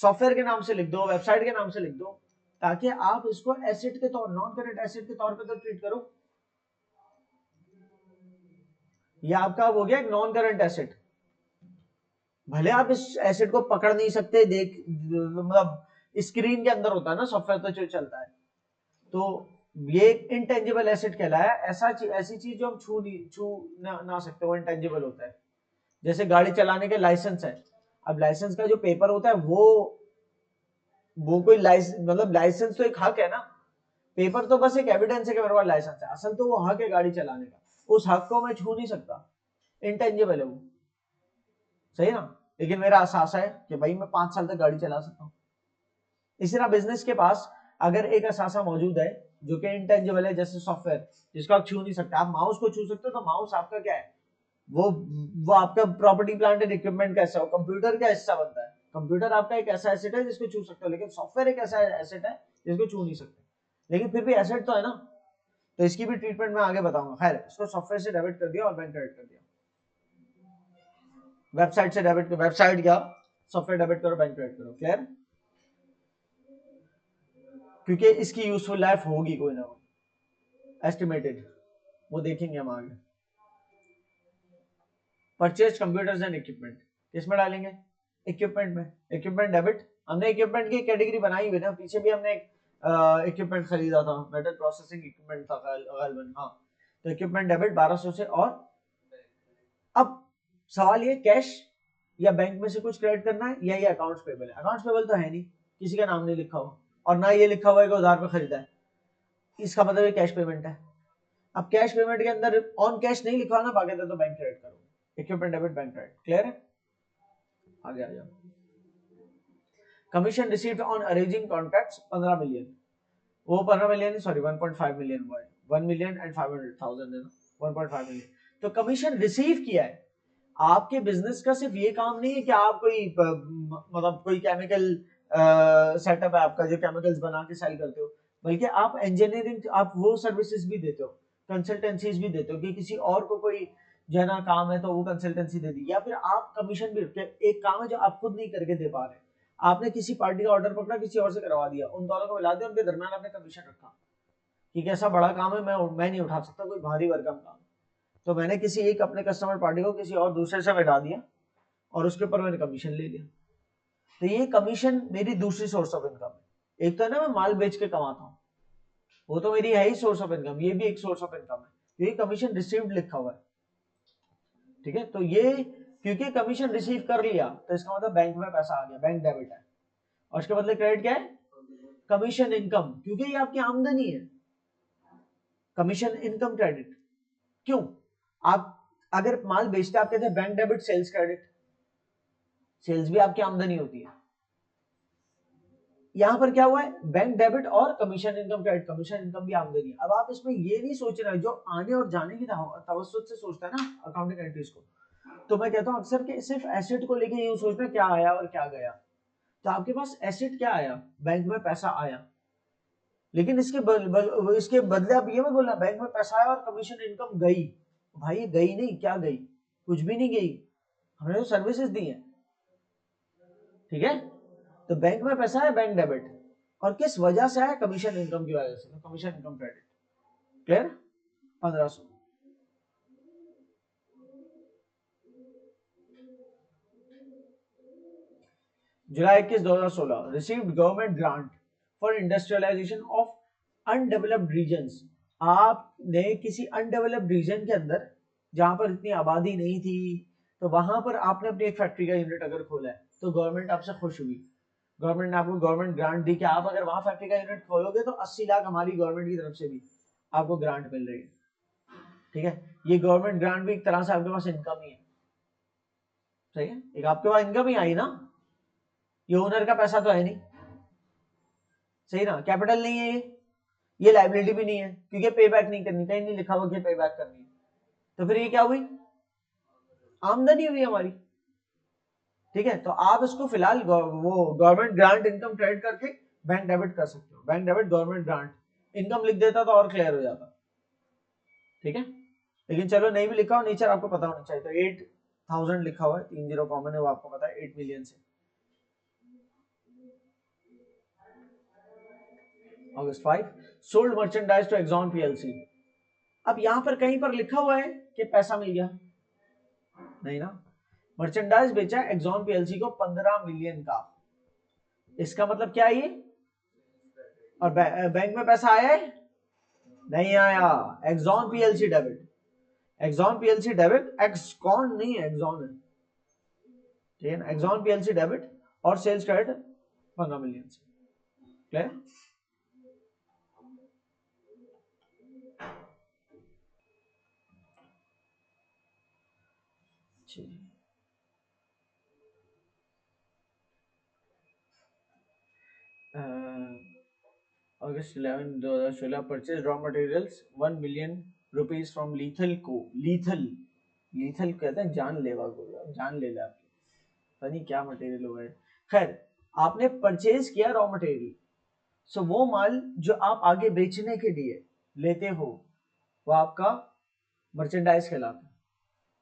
सॉफ्टवेयर के नाम से लिख दो, वेबसाइट के नाम से लिख दो, ताकि आप इसको एसेट के तौर, नॉन करेंट एसेट के तौर पे तो ट्रीट करो। ये आपका हो गया एक नॉन करेंट एसेट। भले आप इस एसेट को पकड़ नहीं सकते, देख मतलब स्क्रीन के अंदर होता है ना सॉफ्टवेयर, तो जो चलता है, तो ये एक इंटेंजिबल एसेट कहलाया। ऐसी चीज जो हम छू ना सकते, वो इंटेंजिबल होता है। जैसे गाड़ी चलाने के लाइसेंस है, अब लाइसेंस का जो पेपर होता है वो कोई लाइसेंस, मतलब लाइसेंस तो एक हक है ना, पेपर तो बस एक एविडेंस है कि मेरे पास लाइसेंस है, असल तो वो हक है गाड़ी चलाने का, उस हक को मैं छू नहीं सकता, इंटेंजिबल है वो, सही ना। लेकिन मेरा एहसास है कि भाई मैं 5 साल तक गाड़ी चला सकता हूँ। इसी तरह बिजनेस के पास अगर एक असासा मौजूद है जो कि इंटेंजिबल है, जैसे सॉफ्टवेयर जिसको आप छू नहीं सकते, आप माउस को छू सकते हो, तो माउस आपका क्या है, वो आपका प्रॉपर्टी प्लांट एंड इक्विपमेंट का हिस्सा हो, कंप्यूटर का हिस्सा बनता है। कंप्यूटर आपका एक ऐसा एसेट है जिसको छू सकते हो, लेकिन सॉफ्टवेयर एक ऐसा एसेट है जिसको छू नहीं सकते, लेकिन फिर भी एसेट तो है ना। तो इसकी भी ट्रीटमेंट मैं आगे बताऊंगा। खैर, इसको सॉफ्टवेयर से डेबिट कर दिया और बैंक क्रेडिट कर दिया। वेबसाइट से डेबिट, वेबसाइट क्या, सॉफ्टवेयर डेबिट करो, बैंक क्रेडिट करो। क्लियर? क्योंकि इसकी यूजफुल लाइफ होगी कोई ना कोई एस्टिमेटेड, वो देखेंगे हम आगे। परचेज कंप्यूटर्स एंड इक्विपमेंट किसमें डालेंगे, इक्विपमेंट में। इक्विपमेंट डेबिट, हमने इक्विपमेंट की कैटेगरी बनाई हुई ना, पीछे भी हमने एक इक्विपमेंट खरीदा था, मेटल प्रोसेसिंग इक्विपमेंट था गालिबन, हाँ। तो इक्विपमेंट डेबिट 1200 से। और अब सवाल ये, कैश या बैंक में से कुछ क्रेडिट करना है, या ये अकाउंट्स पेबल है। अकाउंट्स पेबल तो है नहीं, किसी का नाम नहीं लिखा हुआ, और ना ये लिखा हुआ है कि उधार पे खरीदा है, इसका मतलब ये कैश पेमेंट है। अब कैश पेमेंट के अंदर ऑन कैश नहीं लिखा ना, बाकायदा तो बैंक क्रेडिट करो, equipment debit bank credit. Clear है? आगे आ जाओ। Commission received on arranging contracts 15 million, वो 15 मिलियन सॉरी 1.5 मिलियन हुआ है, 1 मिलियन एंड 500,000 है ना, 1.5 मिलियन। तो कमीशन रिसीव किया है। आपके बिजनेस का सिर्फ ये काम नहीं है कि आप कोई मतलब कोई केमिकल सेटअप है आपका जो केमिकल्स बना के सेल करते हो, बल्कि आप इंजीनियरिंग, आप वो सर्विसेज भी देते हो, कंसल्टेंसीज भी देते हो कि किसी और को कोई जो है ना काम है तो वो कंसल्टेंसी दे दी, या फिर आप कमीशन भी, एक काम है जो आप खुद नहीं करके दे पा रहे, आपने किसी पार्टी का ऑर्डर पकड़ा, किसी और से करवा दिया, उन दोनों को मिला दिया, उनके दरमियान आपने कमीशन रखा कि कैसा बड़ा काम है, मैं नहीं उठा सकता, कोई भारी भरकम काम, तो मैंने किसी एक अपने कस्टमर पार्टी को किसी और दूसरे से बैठा दिया और उसके ऊपर मैंने कमीशन ले लिया। तो ये कमीशन मेरी दूसरी सोर्स ऑफ इनकम है। एक तो ना मैं माल बेच के कमाता हूँ, वो तो मेरी है ही सोर्स ऑफ इनकम, ये भी एक सोर्स ऑफ इनकम है, ये कमीशन रिसीव्ड लिखा हुआ है, ठीक है। तो ये क्योंकि कमीशन रिसीव कर लिया तो इसका मतलब बैंक में पैसा आ गया, बैंक डेबिट है, और इसके बदले क्रेडिट क्या है, कमीशन इनकम, क्योंकि ये आपकी आमदनी है, कमीशन इनकम क्रेडिट। क्यों, आप अगर माल बेचते आप कहते हैं bank debit sales credit, sales भी आपकी आमदनी होती है, यहां पर क्या हुआ है, बैंक डेबिट और commission income credit, commission income भी आमदनी है। अब आप इसमें ये नहीं सोच रहे, जो आने और जाने की तवज्जुह से सोचता है ना अकाउंटिंग एंट्रीज को, तो मैं कहता हूं अक्सर कि सिर्फ एसेट को लेके यूं सोचना क्या आया और क्या गया। तो आपके पास एसेट क्या आया, बैंक में पैसा आया, लेकिन इसके बदले आप ये मत बोलना बैंक में पैसा आया और कमीशन इनकम गई, भाई गई नहीं, क्या गई, कुछ भी नहीं गई, हमने तो सर्विसेज दी है, ठीक है। तो बैंक में पैसा है, बैंक डेबिट, और किस वजह से है, कमीशन इनकम की वजह से, तो commission income credit, clear, 1500। July 21 2016 received government grant for industrialisation of undeveloped regions. आपने किसी अनडेवलप्ड रीजन के अंदर जहां पर इतनी आबादी नहीं थी, तो वहां पर आपने अपनी एक फैक्ट्री का यूनिट अगर खोला है तो गवर्नमेंट आपसे खुश हुई, गवर्नमेंट ने आपको गवर्नमेंट ग्रांट दी कि आप अगर वहां फैक्ट्री का यूनिट खोलोगे तो 80 लाख हमारी गवर्नमेंट की तरफ से भी आपको ग्रांट मिल रही है, ठीक है। ये गवर्नमेंट ग्रांट भी एक तरह से आपके पास इनकम ही है, सही है, एक आपके पास इनकम ही आई ना, ये ओनर का पैसा तो है नहीं, सही ना, कैपिटल नहीं है ये लाइबिलिटी भी नहीं है, क्योंकि पे बैक नहीं करनी, कहीं नहीं लिखा हुआ कि पे बैक करनी है, तो फिर ये क्या हुई, आमदनी हुई हमारी, ठीक है। तो आप इसको फिलहाल वो गवर्नमेंट ग्रांट इनकम क्रेडिट करके बैंक डेबिट कर सकते हो, bank debit government grant, income लिख देता तो और क्लियर हो जाता, ठीक है। लेकिन चलो नहीं भी लिखा हो, नेचर आपको पता होना चाहिए, तो 8,000 लिखा हुआ है, 30 कॉमन है, वो आपको पता है 8 मिलियन से। August 5 sold merchandise to Exxon PLC। अब यहां पर कहीं पर लिखा हुआ है कि पैसा मिल गया, नहीं ना, मर्चेंडाइज बेचा एक्सॉन पीएलसी को 15 मिलियन का, इसका मतलब क्या है ये, और बैंक में पैसा आया है, नहीं आया, Exxon PLC debit, Exxon PLC debit, Exxcon नहीं है, एक्सॉन है, ठीक है ना, एक्सॉन पीएलसी डेबिट और सेल्स क्रेडिट 15 मिलियन से, clear. August 11 2016 purchased raw materials 1 million rupees from Lethal Co, lethal कहते हैं जानलेवा को, जान ले ला आपकी, पता नहीं क्या मटेरियल हुआ है, खैर आपने परचेज किया रॉ मटेरियल, सो वो माल जो आप आगे बेचने के लिए लेते हो वो आपका मर्चेंडाइज कहलाता है।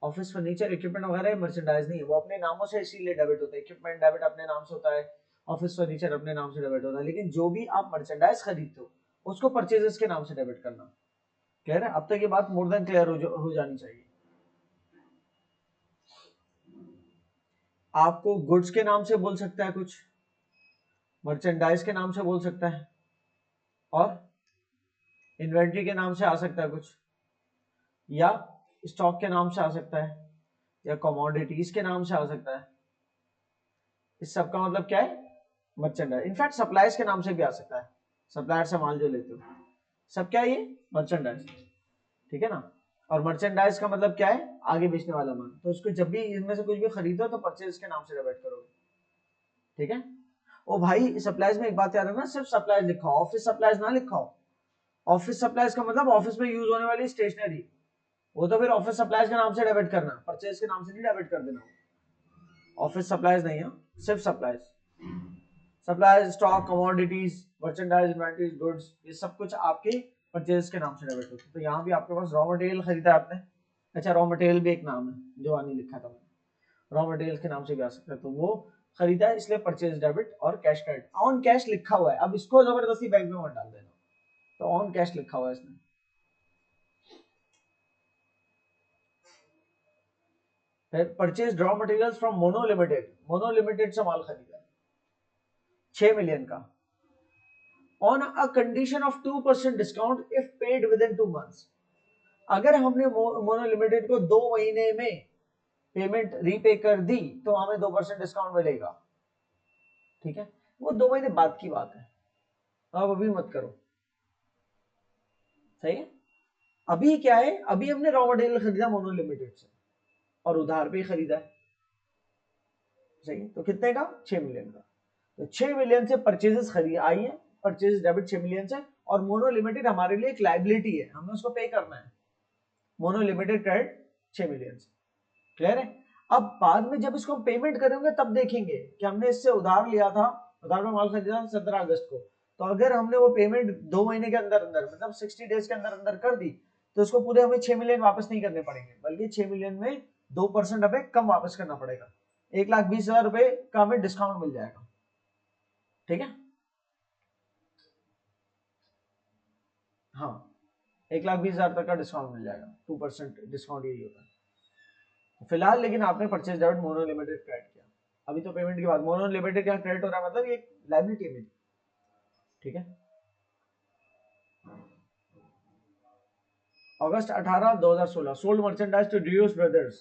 ऑफिस फर्नीचर इक्विपमेंट वगैरह मर्चेंडाइज नहीं है, वो अपने नामों से इसीलिए डेबिट होता है, इक्विपमेंट डेबिट अपने नाम से होता है, ऑफिस फर्नीचर अपने नाम से डेबिट होता है, लेकिन जो भी आप मर्चेंडाइज खरीदते हो उसको परचेजेस के नाम से डेबिट करना, क्लियर है। अब तक ये बात मोर देन क्लियर हो जानी चाहिए। आपको गुड्स के नाम से बोल सकता है कुछ, मर्चेंडाइज के नाम से बोल सकता है, और इन्वेंट्री के नाम से आ सकता है कुछ, या स्टॉक के नाम से आ सकता है, या कमोडिटीज के नाम से आ सकता है, इस सब का मतलब क्या है, मर्चेंडाइज। इनफैक्ट सप्लाईज के नाम से भी आ सकता है, सप्लायर से माल जो लेते हो, सब क्या है ये मर्चेंडाइज, ठीक है ना। और मर्चेंडाइज का मतलब क्या है, आगे बेचने वाला माल, तो उसको जब भी इनमें से कुछ भी खरीदो तो परचेज के नाम से डेबिट करोगे, ठीक है। ओ भाई सप्लाईज में एक बात याद रखना, सिर्फ सप्लाईज लिखा हो, ऑफिस सप्लाईज ना लिखा हो, ऑफिस सप्लाईज का मतलब ऑफिस में यूज होने वाली स्टेशनरी, वो तो फिर ऑफिस सप्लाईज के नाम से डेबिट करना, परचेज के नाम से नहीं डेबिट कर देना। ऑफिस सप्लाईज नहीं है, सिर्फ supplies. Supplies, stock, commodities, merchandise, inventories, goods, ये सब कुछ आपके परचेज के नाम से डेबिट होते हैं। तो यहाँ भी आपके पास रॉ मटेरियल खरीदा आपने, अच्छा रॉ मटेरियल भी एक नाम है जो नहीं लिखा था मैंने, रॉ मटेरियल के नाम से भी आ सकता है, तो वो खरीदा है इसलिए परचेज डेबिट और कैश क्रेडिट। ऑन कैश लिखा हुआ है, अब इसको जबरदस्ती बैंक में मत डाल देना, तो ऑन कैश लिखा हुआ है इसमें। फिर purchase raw materials from mono limited, mono limited से माल खरीदा 6 मिलियन का, on a condition of 2% discount if paid with in 2 months. अगर हमने मोनो लिमिटेड को 2 महीने में पेमेंट रीपे कर दी तो हमें 2% डिस्काउंट मिलेगा, ठीक है, वो 2 महीने बाद की बात है, अब अभी मत करो, सही है। अभी क्या है, अभी हमने रॉ मटेरियल खरीदा मोनो लिमिटेड से और उधार पे खरीदा है, सही है, तो कितने का, 6 मिलियन का। तो 6 मिलियन से परचेजेस खरीद आई है, परचेज डेबिट 6 मिलियन से, और मोनो लिमिटेड हमारे लिए एक लाइबिलिटी है, हमें उसको पे करना है, मोनो लिमिटेड क्रेडिट 6 मिलियन से, क्लियर है। अब बाद में जब इसको हम पेमेंट करेंगे तब देखेंगे कि हमने इससे उधार लिया था, उधार में माल खरीदा था 17 अगस्त को, तो अगर हमने वो पेमेंट 2 महीने के अंदर अंदर मतलब 60 डेज के अंदर अंदर कर दी तो उसको पूरे हमें 6 मिलियन वापस नहीं करने पड़ेंगे, बल्कि 6 मिलियन में 2% हमें कम वापस करना पड़ेगा, 1,20,000 रुपए का हमें डिस्काउंट मिल जाएगा, ठीक है। हाँ, 1,20,000 तक का डिस्काउंट मिल जाएगा, 2% डिस्काउंट यही होता है फिलहाल। लेकिन आपने purchase debit mono limited credit किया, अभी तो पेमेंट के बाद मोनो लिमिटेड क्या क्रेडिट हो रहा है, मतलब ये लायबिलिटी है मेरी, ठीक है। August 18 2016 sold merchandise to Deuce Brothers,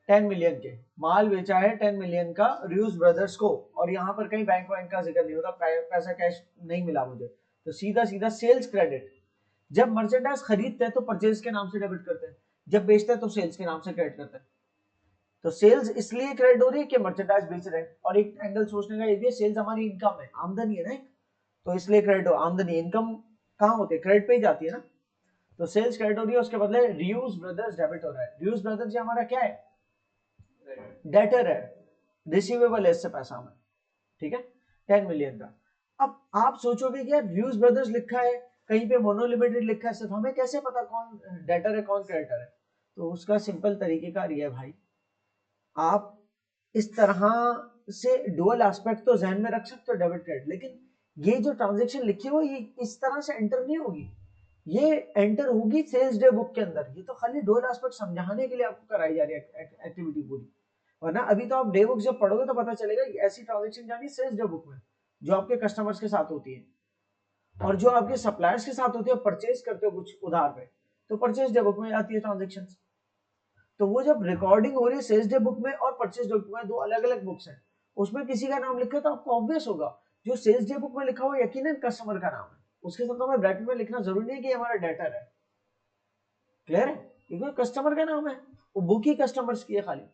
10 million के माल बेचा है 10 मिलियन का ड्यूस ब्रदर्स को, और यहाँ पर कहीं बैंक वैंक का जिक्र नहीं होता, पैसा कैश नहीं मिला मुझे, तो सीधा सीधा सेल्स क्रेडिट। जब मर्चेंडाइज खरीदते हैं तो परचेज के नाम से डेबिट करते हैं, जब बेचते हैं तो सेल्स के नाम से क्रेडिट करते हैं। तो सेल्स इसलिए क्रेडिट हो रही है कि मर्चेंडाइज बेच रहे हैं, और एक एंगल सोचने का ये भी है, सेल्स हमारी इनकम है, आमदनी है ना, तो इसलिए क्रेडिट हो, आमदनी इनकम कहाँ होती है, क्रेडिट पे ही जाती है ना, तो सेल्स क्रेडिट हो रही है, उसके बदले ड्यूस ब्रदर्स डेबिट हो रहा है। ड्यूस ब्रदर्स हमारा क्या है, डेटर है, रिसीवेबल है इससे पैसा हमें, ठीक है, 10 मिलियन का। अब आप सोचोगे कि यार ड्यूस ब्रदर्स लिखा है, कहीं पे मोनो लिमिटेड लिखा है, सिर्फ हमें कैसे पता कौन डेटर है कौन क्रेडिटर है, तो उसका सिंपल तरीकेकार ये है भाई, आप इस तरह से डुअल एस्पेक्ट तो जहन में रख सकते हो डेबिट क्रेडिट, लेकिन ये जो ट्रांजैक्शन लिखी हुई ये इस तरह से एंटर नहीं होगी, ये एंटर होगी सेल्स डे बुक के अंदर, ये तो खाली डुअल एस्पेक्ट समझाने के लिए आपको कराई जा रही है एक्टिविटी पूरी, वरना अभी तो आप डे बुक जब पढ़ोगे तो पता चलेगा ऐसी ट्रांजैक्शन जानी सेल्स डे बुक में जो आपके कस्टमर्स के साथ होती है, और जो आपके सप्लायर्स के साथ होती है, परचेज करते हो कुछ उधार पे, तो परचेज डे बुक में आती है ट्रांजेक्शन। तो वो जब रिकॉर्डिंग हो रही है सेल्स डे बुक में और परचेज डे बुक में, दो अलग अलग बुक्स हैं, उसमें किसी का नाम लिखा तो आपको ऑब्वियस होगा जो सेल्स डे बुक में लिखा हुआ यकीनन कस्टमर का नाम है, उसके साथ हमें ब्रैकेट में लिखना जरूरी नहीं है कि हमारा डेटर है, क्लियर है, क्योंकि कस्टमर का नाम है, वो बुक ही कस्टमर्स की है खाली।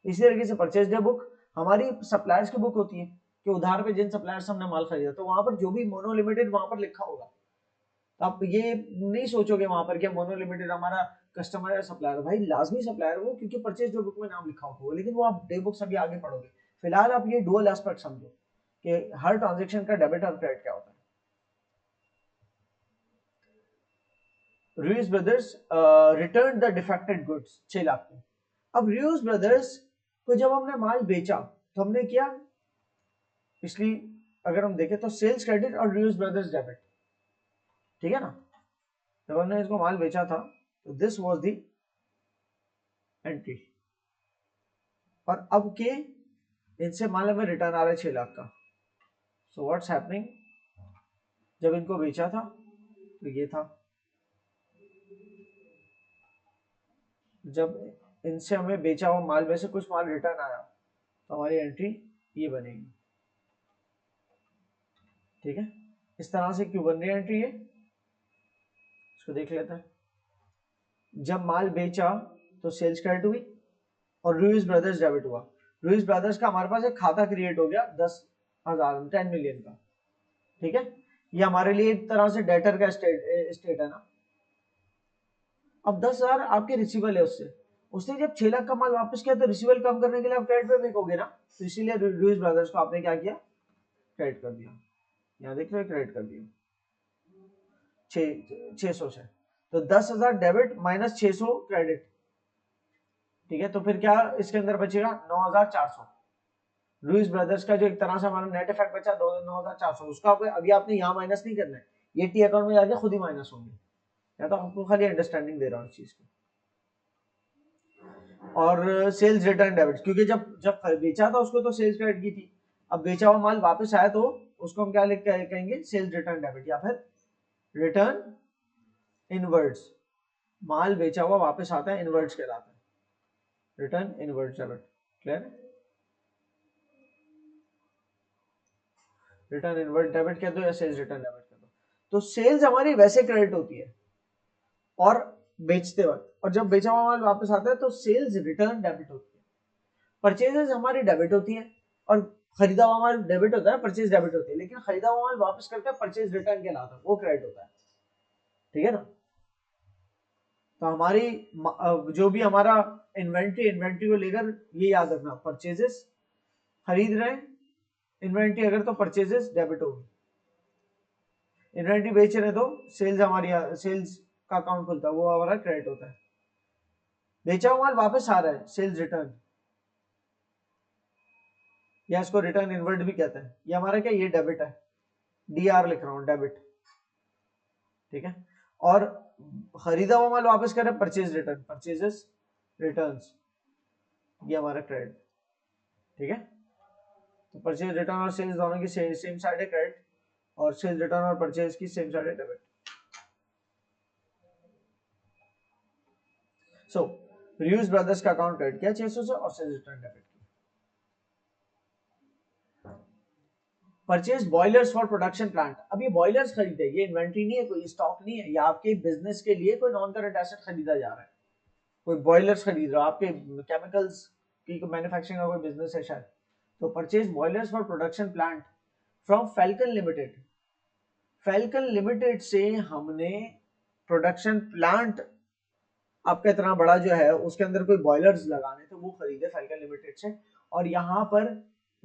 इसी तरीके से परचेज डे बुक हमारी सप्लायर्स की बुक होती है कि उधार पे जिन सप्लायर्स हमने माल खरीदा, तो वहां पर जो भी मोनो लिमिटेड वहां पर लिखा होगा, तो आप ये नहीं सोचोगे वहां पर कि मोनो लिमिटेड हमारा कस्टमर या सप्लायर, भाई लाजमी सप्लायर वो, क्योंकि परचेज डे बुक में नाम लिखा होगा, लेकिन वो आप डे बुक्स अभी आगे पढ़ोगे। फिलहाल आप ये डुअल एस्पेक्ट समझो कि हर ट्रांजैक्शन का डेबिट और क्रेडिट क्या होता है। Reuse brothers return the defected goods 6 lakh में। अब रियूज ब्रदर्स को जब हमने माल बेचा तो हमने किया, पिछली अगर हम देखें तो सेल्स क्रेडिट और रियूज ब्रदर्स डेबिट, ठीक है ना, जब हमने इसको माल बेचा था तो दिस वाज द एंट्री, और अब के इनसे माल हमें रिटर्न आ रहा है 6 लाख का। सो व्हाट्स हैपनिंग, जब इनको बेचा था तो ये था, जब इनसे हमें बेचा हुआ माल में से कुछ माल रिटर्न आया तो हमारी एंट्री ये बनेगी, ठीक है। इस तरह से क्यों बन रही है एंट्री, ये इसको देख लेते हैं। जब माल बेचा तो सेल्स क्रेडिट हुई और रूइस ब्रदर्स डेबिट हुआ, रूइस ब्रदर्स का हमारे पास एक खाता क्रिएट हो गया 10,000 10 मिलियन का, ठीक है। ये हमारे लिए एक तरह से डेटर का स्टेट है ना। अब 10,000 आपके रिसीवेबल है उससे, उसने जब 6 लाख का माल वापस किया तो रिसीवेबल कम करने के लिए आप क्रेडिट पे बिकोगे ना, तो इसीलिए ड्यूज ब्रदर्स को आपने क्या किया, क्रेडिट कर दिया। यहाँ देख रहे हो, क्रेडिट कर दिया 600 से, तो 10,000 डेबिट माइनस 600 क्रेडिट, ठीक है। तो फिर क्या इसके अंदर बचेगा 9,400। लुइस ब्रदर्स का जो एक तरह से हमारा नेट इफेक्ट बचा 9,400, उसका अभी आपने यहाँ माइनस नहीं करना है, ये टी अकाउंट में जाके खुद ही माइनस होंगे, या तो आपको खाली अंडरस्टैंडिंग दे रहा हूँ इस चीज की। और सेल्स रिटर्न डेबिट, क्योंकि जब जब बेचा था उसको तो सेल्स क्रेडिट की थी, अब बेचा हुआ माल वापस आया तो उसको हम क्या लिख कहेंगे, सेल्स रिटर्न डेबिट, या फिर रिटर्न इनवर्ड्स। माल बेचा हुआ वापस आता है, इनवर्ड्स कहलाता है, return inwards debit. Clear? Return inward debit कह दो या सेल्स रिटर्न डेबिट कह दो। तो सेल्स हमारी वैसे क्रेडिट होती है और बेचते वक्त, और जब बेचा हुआ माल वापस आता है तो सेल्स रिटर्न डेबिट होती है। परचेजेस हमारी डेबिट होती है और खरीदा हुआ माल डेबिट होता है, परचेज डेबिट होती है, लेकिन खरीदा हुआ माल वापस करके परचेज रिटर्न कहलाता है, वो क्रेडिट होता है, ठीक है ना। तो हमारी जो भी हमारा इन्वेंट्री को लेकर ये याद रखना, परचेजेस खरीद रहे हैं, इन्वेंट्री अगर तो परचेजेस डेबिट होगी, इन्वेंट्री बेच रहे तो सेल्स हमारी, सेल्स का अकाउंट खुलता है, वो हमारा क्रेडिट होता है। बेचा हुआ माल वापस आ रहा है, सेल्स रिटर्न, या इसको रिटर्न इनवर्ड भी कहते हैं। ये हमारा क्या, ये डेबिट है, डीआर लिख रहा हूं, डेबिट, ठीक है। और खरीदा हुआ माल वापस करे, परचेज रिटर्न, परचेजेस रिटर्न्स, ये हमारा क्रेडिट, ठीक है। तो परचेज रिटर्न और सेल्स दोनों की सेम साइड है क्रेडिट, और सेल्स रिटर्न और परचेज की सेम साइड है डेबिट। सो रियूज ब्रदर्स का अकाउंट क्रेडिट किया 600 से और सेल्स रिटर्न डेबिट किया। Purchase boilers for production plant, अब ये बॉयलर्स खरीदे, ये इन्वेंट्री नहीं है, कोई स्टॉक नहीं है, ये आपके बिजनेस के लिए कोई नॉन करंट एसेट खरीदा जा रहा है, कोई बॉयलर्स खरीद रहा है, आपके केमिकल्स की मैन्युफैक्चरिंग का कोई बिजनेस है शायद। तो purchase boilers for production plant from falcon limited, falcon limited से हमने प्रोडक्शन प्लांट आपका इतना बड़ा जो है उसके अंदर कोई बॉयलर्स लगाने थे, वो खरीदे फैल्कन लिमिटेड से, और यहाँ पर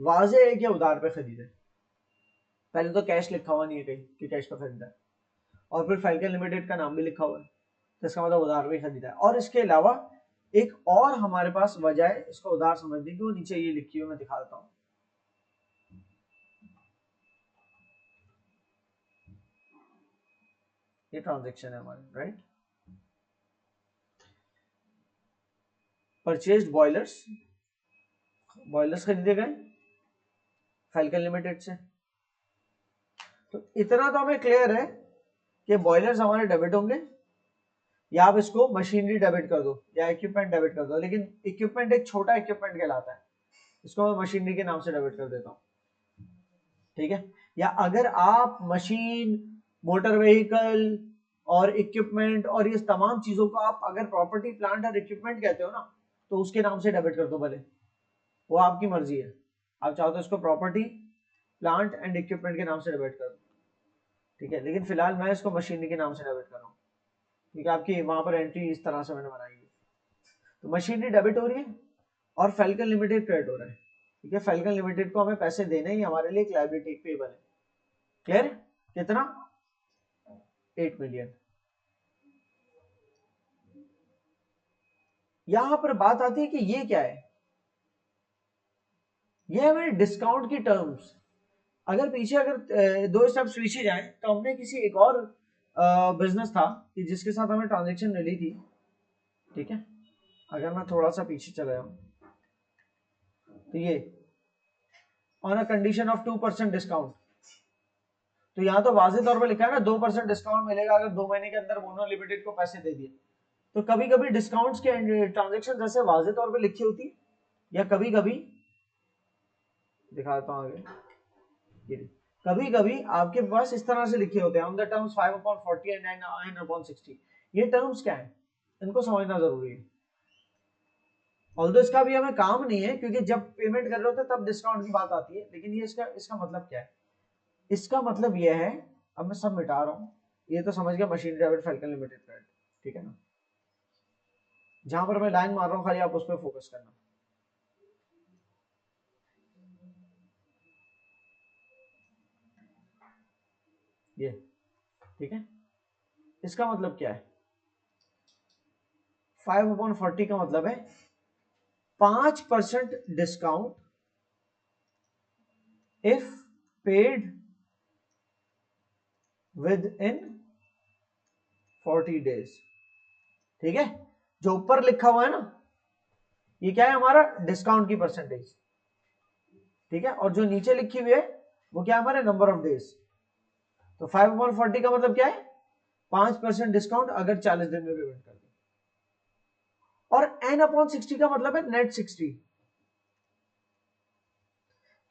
वाजे है कि उधार पे खरीदे, पहले तो कैश लिखा हुआ नहीं है कहीं कि कैश पे खरीदा है, और फिर फैल्कन लिमिटेड का नाम भी लिखा हुआ है, तो इसका मतलब उधार पे खरीदा है। और इसके अलावा एक और हमारे पास वजह है इसको उधार समझने की, वो नीचे ये लिखी हुई मैं दिखा देता हूँ। ये ट्रांजेक्शन है हमारे, राइट, परचेज्ड बॉयलर्स, बॉयलर्स खरीदे गए फैल्कन लिमिटेड से। तो इतना तो हमें क्लियर है कि बॉयलर्स हमारे डेबिट होंगे, या आप इसको मशीनरी डेबिट कर दो या इक्विपमेंट डेबिट कर दो, लेकिन इक्विपमेंट एक छोटा इक्विपमेंट कहलाता है, इसको मैं मशीनरी के नाम से डेबिट कर देता हूँ, ठीक है। या अगर आप मशीन, मोटर व्हीकल और इक्विपमेंट और ये तमाम चीजों को आप अगर प्रॉपर्टी प्लांट और इक्विपमेंट कहते हो ना, तो उसके नाम से डेबिट कर दो भले, वो आपकी मर्जी है, आप चाहो तो इसको प्रॉपर्टी प्लांट एंड इक्विपमेंट के नाम से डेबिट कर दो, ठीक है। लेकिन फिलहाल मैं इसको मशीनरी के नाम से डेबिट कर रहा हूँ, ठीक है। आपकी वहां पर एंट्री इस तरह से मैंने बनाई है, तो मशीनरी डेबिट हो रही है और फैल्कन लिमिटेड क्रेडिट हो रहा है, ठीक है। फैल्कन लिमिटेड को हमें पैसे देने ही हमारे लिए एक लायबिलिटी पेबल है, क्लियर? कितना? 8 मिलियन। यहां पर बात आती है कि ये क्या है, ये है मेरे डिस्काउंट की टर्म्स। अगर पीछे अगर 2 स्टेप्स पीछे जाएं तो हमने किसी एक और बिजनेस था कि जिसके साथ हमें ट्रांजेक्शन मिली थी, ठीक है। अगर मैं थोड़ा सा पीछे चला जाऊं तो ये on a condition of 2% discount, तो यहाँ तो वाजे तौर पर लिखा है ना 2% डिस्काउंट मिलेगा अगर 2 महीने के अंदर मोनो लिमिटेड को पैसे दे दिए। तो कभी कभी डिस्काउंट्स के ट्रांजेक्शन जैसे वाजे तौर पर लिखी होती है, या कभी कभी दिखाता हूँ आगे, कभी कभी आपके पास इस तरह से लिखे होते हैं ऑन द टर्म्स 5/40 एंड 9/60। ये टर्म्स क्या है, इनको समझना जरूरी है। ऑल्दो इसका भी हमें काम नहीं है क्योंकि जब पेमेंट कर रहे होते तब डिस्काउंट की बात आती है, लेकिन ये इसका इसका मतलब क्या है, इसका मतलब यह है अब मैं सब मिटा रहा हूँ, ये तो समझ गया machinery debit falcon limited credit, ठीक है ना। जहां पर मैं लाइन मार रहा हूँ खाली आप उस पर फोकस करना। ये ठीक है, इसका मतलब क्या है, 5/40 का मतलब है 5% discount if paid with in 40 days. ठीक है, जो ऊपर लिखा हुआ है ना, ये क्या है हमारा डिस्काउंट की परसेंटेज, ठीक है, और जो नीचे लिखी हुई है वो क्या है हमारे नंबर ऑफ डेज। तो 5/40 का मतलब क्या है, 5% डिस्काउंट अगर 40 दिन में पेमेंट कर दे। और n/60 का मतलब है नेट 60,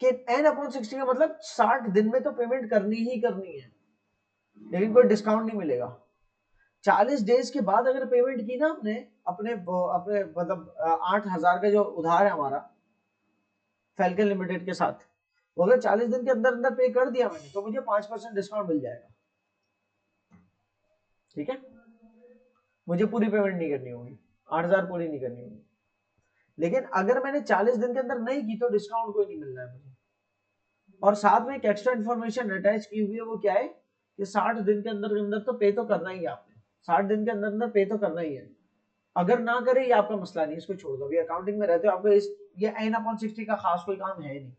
कि n/60 का मतलब 60 दिन में तो पेमेंट करनी ही करनी है, लेकिन कोई डिस्काउंट नहीं मिलेगा। 40 डेज के बाद अगर पेमेंट की ना हमने अपने अपने मतलब 8,000 का जो उधार है हमारा फैल्कन लिमिटेड के साथ, वो अगर 40 दिन के अंदर अंदर पे कर दिया मैंने तो मुझे 5% डिस्काउंट मिल जाएगा। ठीक है, मुझे पूरी पेमेंट नहीं करनी होगी, 8,000 पूरी नहीं करनी होगी। लेकिन अगर मैंने 40 दिन के अंदर नहीं की तो डिस्काउंट कोई नहीं मिलना है मुझे। और साथ में एक एक्स्ट्रा इन्फॉर्मेशन अटैच की हुई है, वो क्या है कि 60 दिन के अंदर तो पे तो करना ही है आपने, 60 दिन के अंदर अंदर पे तो करना ही है। अगर ना करे ये आपका मसला नहीं, इसको छोड़ दो, अभी अकाउंटिंग में रहते हो, आपको इस ये n/60 का खास कोई काम है नहीं।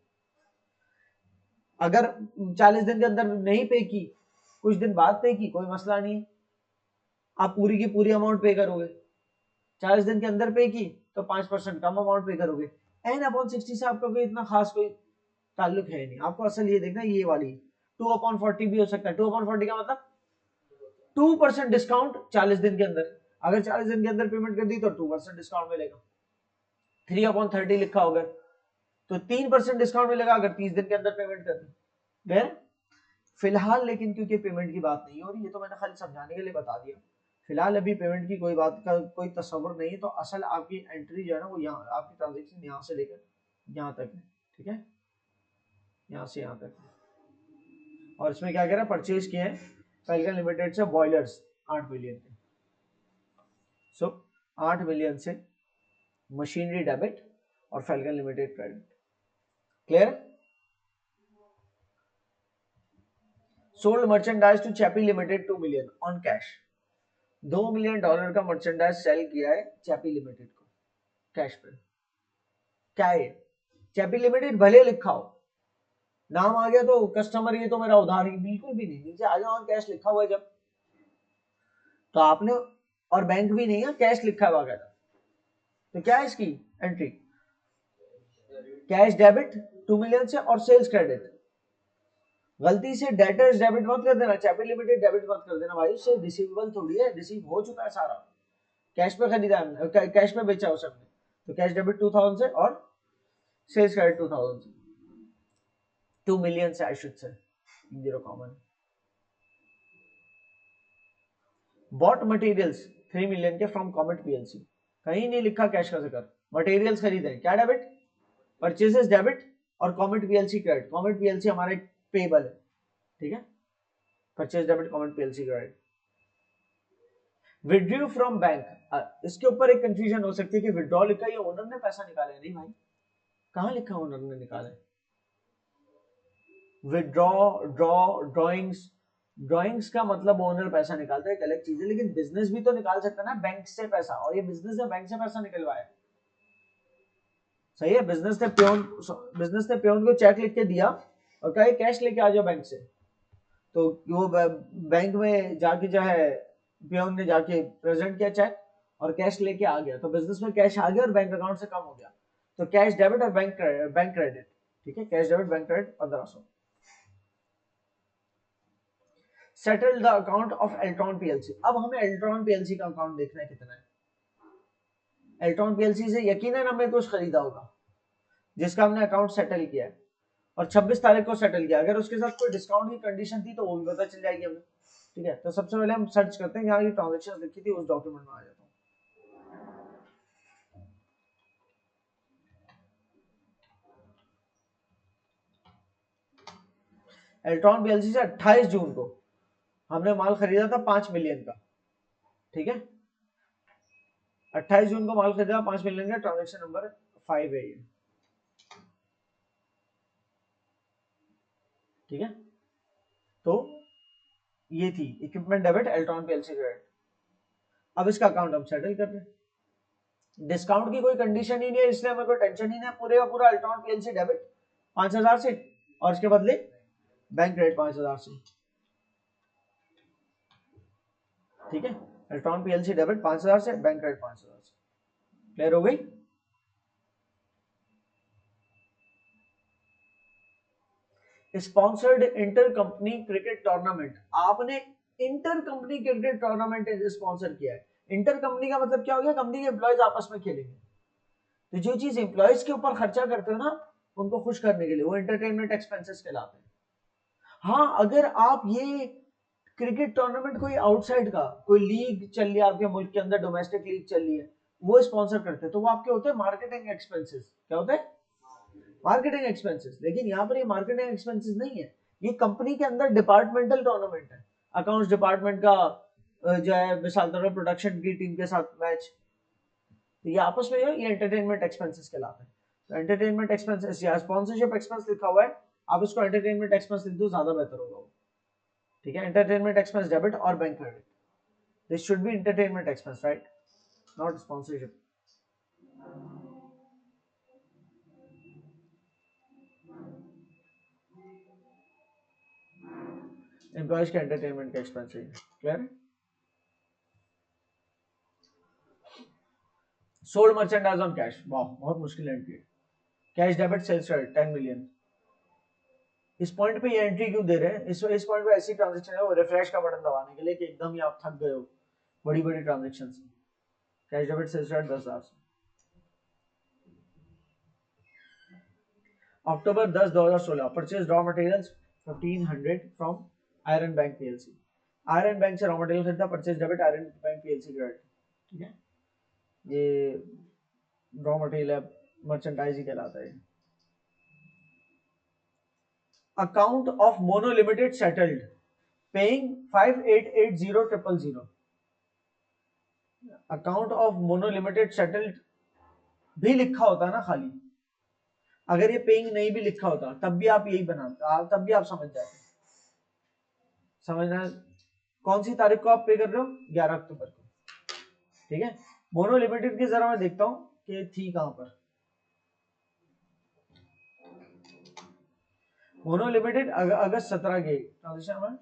अगर 40 दिन के अंदर नहीं पे की, कुछ दिन बाद पे की, कोई मसला नहीं है, आप पूरी की पूरी अमाउंट पे करोगे। 40 दिन के अंदर पे की तो 5% कम अमाउंट पे करोगे। n/60 से आपका कोई इतना खास कोई ताल्लुक है नहीं। आपको असल ये देखना, ये वाली 2/40 भी हो सकता है। 2/40 का मतलब 2% डिस्काउंट 40 दिन के अंदर, अगर 40 दिन के अंदर पेमेंट कर दी तो 2% डिस्काउंट मिलेगा। 3/30 लिखा होगा तो 3% डिस्काउंट मिलेगा अगर 30 दिन के अंदर पेमेंट कर दी। फिलहाल लेकिन क्योंकि पेमेंट की बात नहीं हो रही, ये तो मैंने खाली समझाने के लिए बता दिया। फिलहाल अभी पेमेंट की कोई बात का कोई तस्वर नहीं है, तो असल आपकी एंट्री जो है ना वो यहाँ, आपकी ट्रांजेक्शन यहाँ से लेकर यहाँ तक है, ठीक है, यहाँ से यहाँ तक। और इसमें क्या कह रहा है, परचेज किए हैं फैल्कन लिमिटेड से बॉयलर्स 8 मिलियन के। सो 8 मिलियन से मशीनरी डेबिट और Falcon limited credit. Clear? Sold merchandise to Chappie limited 2 million on cash. $2 million का मर्चेंडाइज सेल किया है चैपी लिमिटेड को कैश पे। क्या है, चैपी लिमिटेड भले लिखा हो, नाम आ गया तो कस्टमर ये तो मेरा उधार ही, बिल्कुल भी नहीं, नीचे आगे ऑन कैश लिखा हुआ है जब, तो आपने, और बैंक भी नहीं है, कैश लिखा है वगैरह, तो क्या है इसकी एंट्री, कैश डेबिट 2 मिलियन से और सेल्स क्रेडिट। गलती से डेटर्स डेबिट मत कर देना, चैपी लिमिटेड डेबिट मत कर देना भाई, उससे रिसीवेबल थोड़ी है, रिसीव हो चुका है सारा, कैश पे खरीदा है, कैश पे बेचा उस हमने, तो कैश डेबिट 2000 से और सेल्स क्रेडिट 2000 से, 2 मिलियन से I should say, zero common. Bought materials 3 million के फ्रॉम कॉमेट पीएलसी, कहीं नहीं लिखा कैश का जिक्र, मटेरियल्स खरीदे, क्या डेबिट, परचेजेस डेबिट और Comet PLC credit. Comet PLC हमारा एक पेबल है, ठीक है, purchase debit Comet PLC credit. Withdraw from bank, इसके ऊपर एक कंफ्यूजन हो सकती है कि विड्रॉ लिखा है, ओनर ने पैसा निकाला है, नहीं भाई, कहां लिखा ओनर ने निकाला है, विड्रॉ, ड्रॉ, ड्रॉइंग्स, ड्रॉइंग्स का मतलब ओनर पैसा निकालता है, एक अलग चीज है, लेकिन बिजनेस भी तो निकाल सकता है ना बैंक से पैसा, और ये बिजनेस ने बैंक से पैसा निकलवाया, सही है, बिजनेस ने प्योन को चेक लिख के दिया और कहा कैश लेके आ जाओ बैंक से, तो वो बैंक में जाके जो है प्योन ने जाके प्रेजेंट किया चेक और कैश लेके आ गया, तो बिजनेस में कैश आ गया और बैंक अकाउंट से कम हो गया, तो कैश डेबिट और बैंक क्रेडिट, ठीक है, cash debit bank credit 1500। Settle the account of Eltron PLC. अब हमें एल्ट्रॉन पीएलसी का अकाउंट देखना है कितना है। एल्ट्रॉन पीएलसी से यकीनन हमें कुछ खरीदा होगा जिसका हमने अकाउंट सेटल किया है, और 26 तारीख को सेटल किया, अगर उसके साथ कोई डिस्काउंट की कंडीशन थी तो वो भी पता चल जाएगी हमें, ठीक है। तो सबसे पहले हम सर्च करते हैं जहाँ ये ट्रांजेक्शन लिखी थी उस डॉक्यूमेंट में आ जाता हूँ। एल्ट्रॉन पीएलसी से 28 जून को हमने माल खरीदा था 5 मिलियन का, ठीक है, 28 जून को माल खरीदा 5 मिलियन का, ट्रांजेक्शन नंबर 5 है ये, ठीक है। तो ये थी equipment debit Eltron PLC credit. अब इसका अकाउंट हम सेटल कर रहे हैं, डिस्काउंट की कोई कंडीशन ही नहीं है, इसलिए हमें कोई टेंशन ही नहीं है, पूरे का पूरा अल्ट्रॉन पीएलसी डेबिट 5000 से, और इसके बदले बैंक क्रेडिट 5000 से, ठीक है। अल्ट्रॉन पीएलसी डेबिट 5000 से, बैंक क्रेडिट 5000 से, क्लियर हो गई। Sponsored inter company cricket tournament, आपने inter company cricket tournament sponsor किया है। इंटर कंपनी का मतलब क्या हो गया, कंपनी के एम्प्लॉयज आपस में खेलेंगे। तो जो चीज एम्प्लॉयज के ऊपर खर्चा करते हो ना उनको खुश करने के लिए, वो एंटरटेनमेंट एक्सपेंसेस कहलाते हैं। हाँ, अगर आप ये क्रिकेट टूर्नामेंट कोई आउटसाइड का कोई लीग चल रही है आपके मुल्क के अंदर, डोमेस्टिक लीग चल रही है, वो स्पॉन्सर करते हैं, तो वो आपके होते हैं मार्केटिंग एक्सपेंसेस। क्या होते हैं? Marketing expenses. लेकिन यहाँ पर ये मार्केटिंग एक्सपेंसेस नहीं है, ये कंपनी के अंदर डिपार्टमेंटल टूर्नामेंट है। अकाउंट्स डिपार्टमेंट का जो है मिसाल तौर पर प्रोडक्शन की टीम के साथ मैच, तो ये आपस में ये एंटरटेनमेंट एक्सपेंसेस कहलाते हैं। तो एंटरटेनमेंट एक्सपेंसेस या स्पॉन्सरशिप एक्सपेंस लिखा हुआ है, आप इसको एंटरटेनमेंट एक्सपेंस लिख दो, ज्यादा बेहतर होगा, ठीक है। एंटरटेनमेंट एक्सपेंस डेबिट और bank credit, this should be entertainment expense, right, not sponsorship. Employees के एंटरटेनमेंट के एक्सपेंस है, clear. Sold merchandise on cash, वाह बहुत मुश्किल एंट्री है। Cash debit sales credit 10 million. इस पॉइंट पे ये एंट्री क्यों दे रहे हैं, इस पॉइंट पे ऐसी ट्रांजैक्शन है वो रिफ्रेश का बटन दबाने के लिए कि एकदम ही आप थक गए हो बड़ी बड़ी ट्रांजैक्शन से। कैश डेबिट सेल्स क्रेडिट 10,000 से। अक्टूबर 10 2016 purchase raw materials 1500 from iron Bank PLC. Iron bank से रॉ मटेरियल खरीदा, purchase debit iron Bank PLC credit, ठीक है। ये रॉ मटेरियल है, मर्चेंडाइज ही कहलाता है। Account of mono limited settled paying 5880,000। Account of mono limited settled भी लिखा होता ना खाली, अगर ये पेइंग नहीं भी लिखा होता तब भी आप यही बनाते, तब भी आप समझ जाते। समझना, कौन सी तारीख को आप पे कर रहे हो, 11 अक्टूबर को, ठीक है। मोनो लिमिटेड की जरा मैं देखता हूं कि थी कहां पर। मोनो लिमिटेड अगस्त 17 के, ट्रांजेक्शन नंबर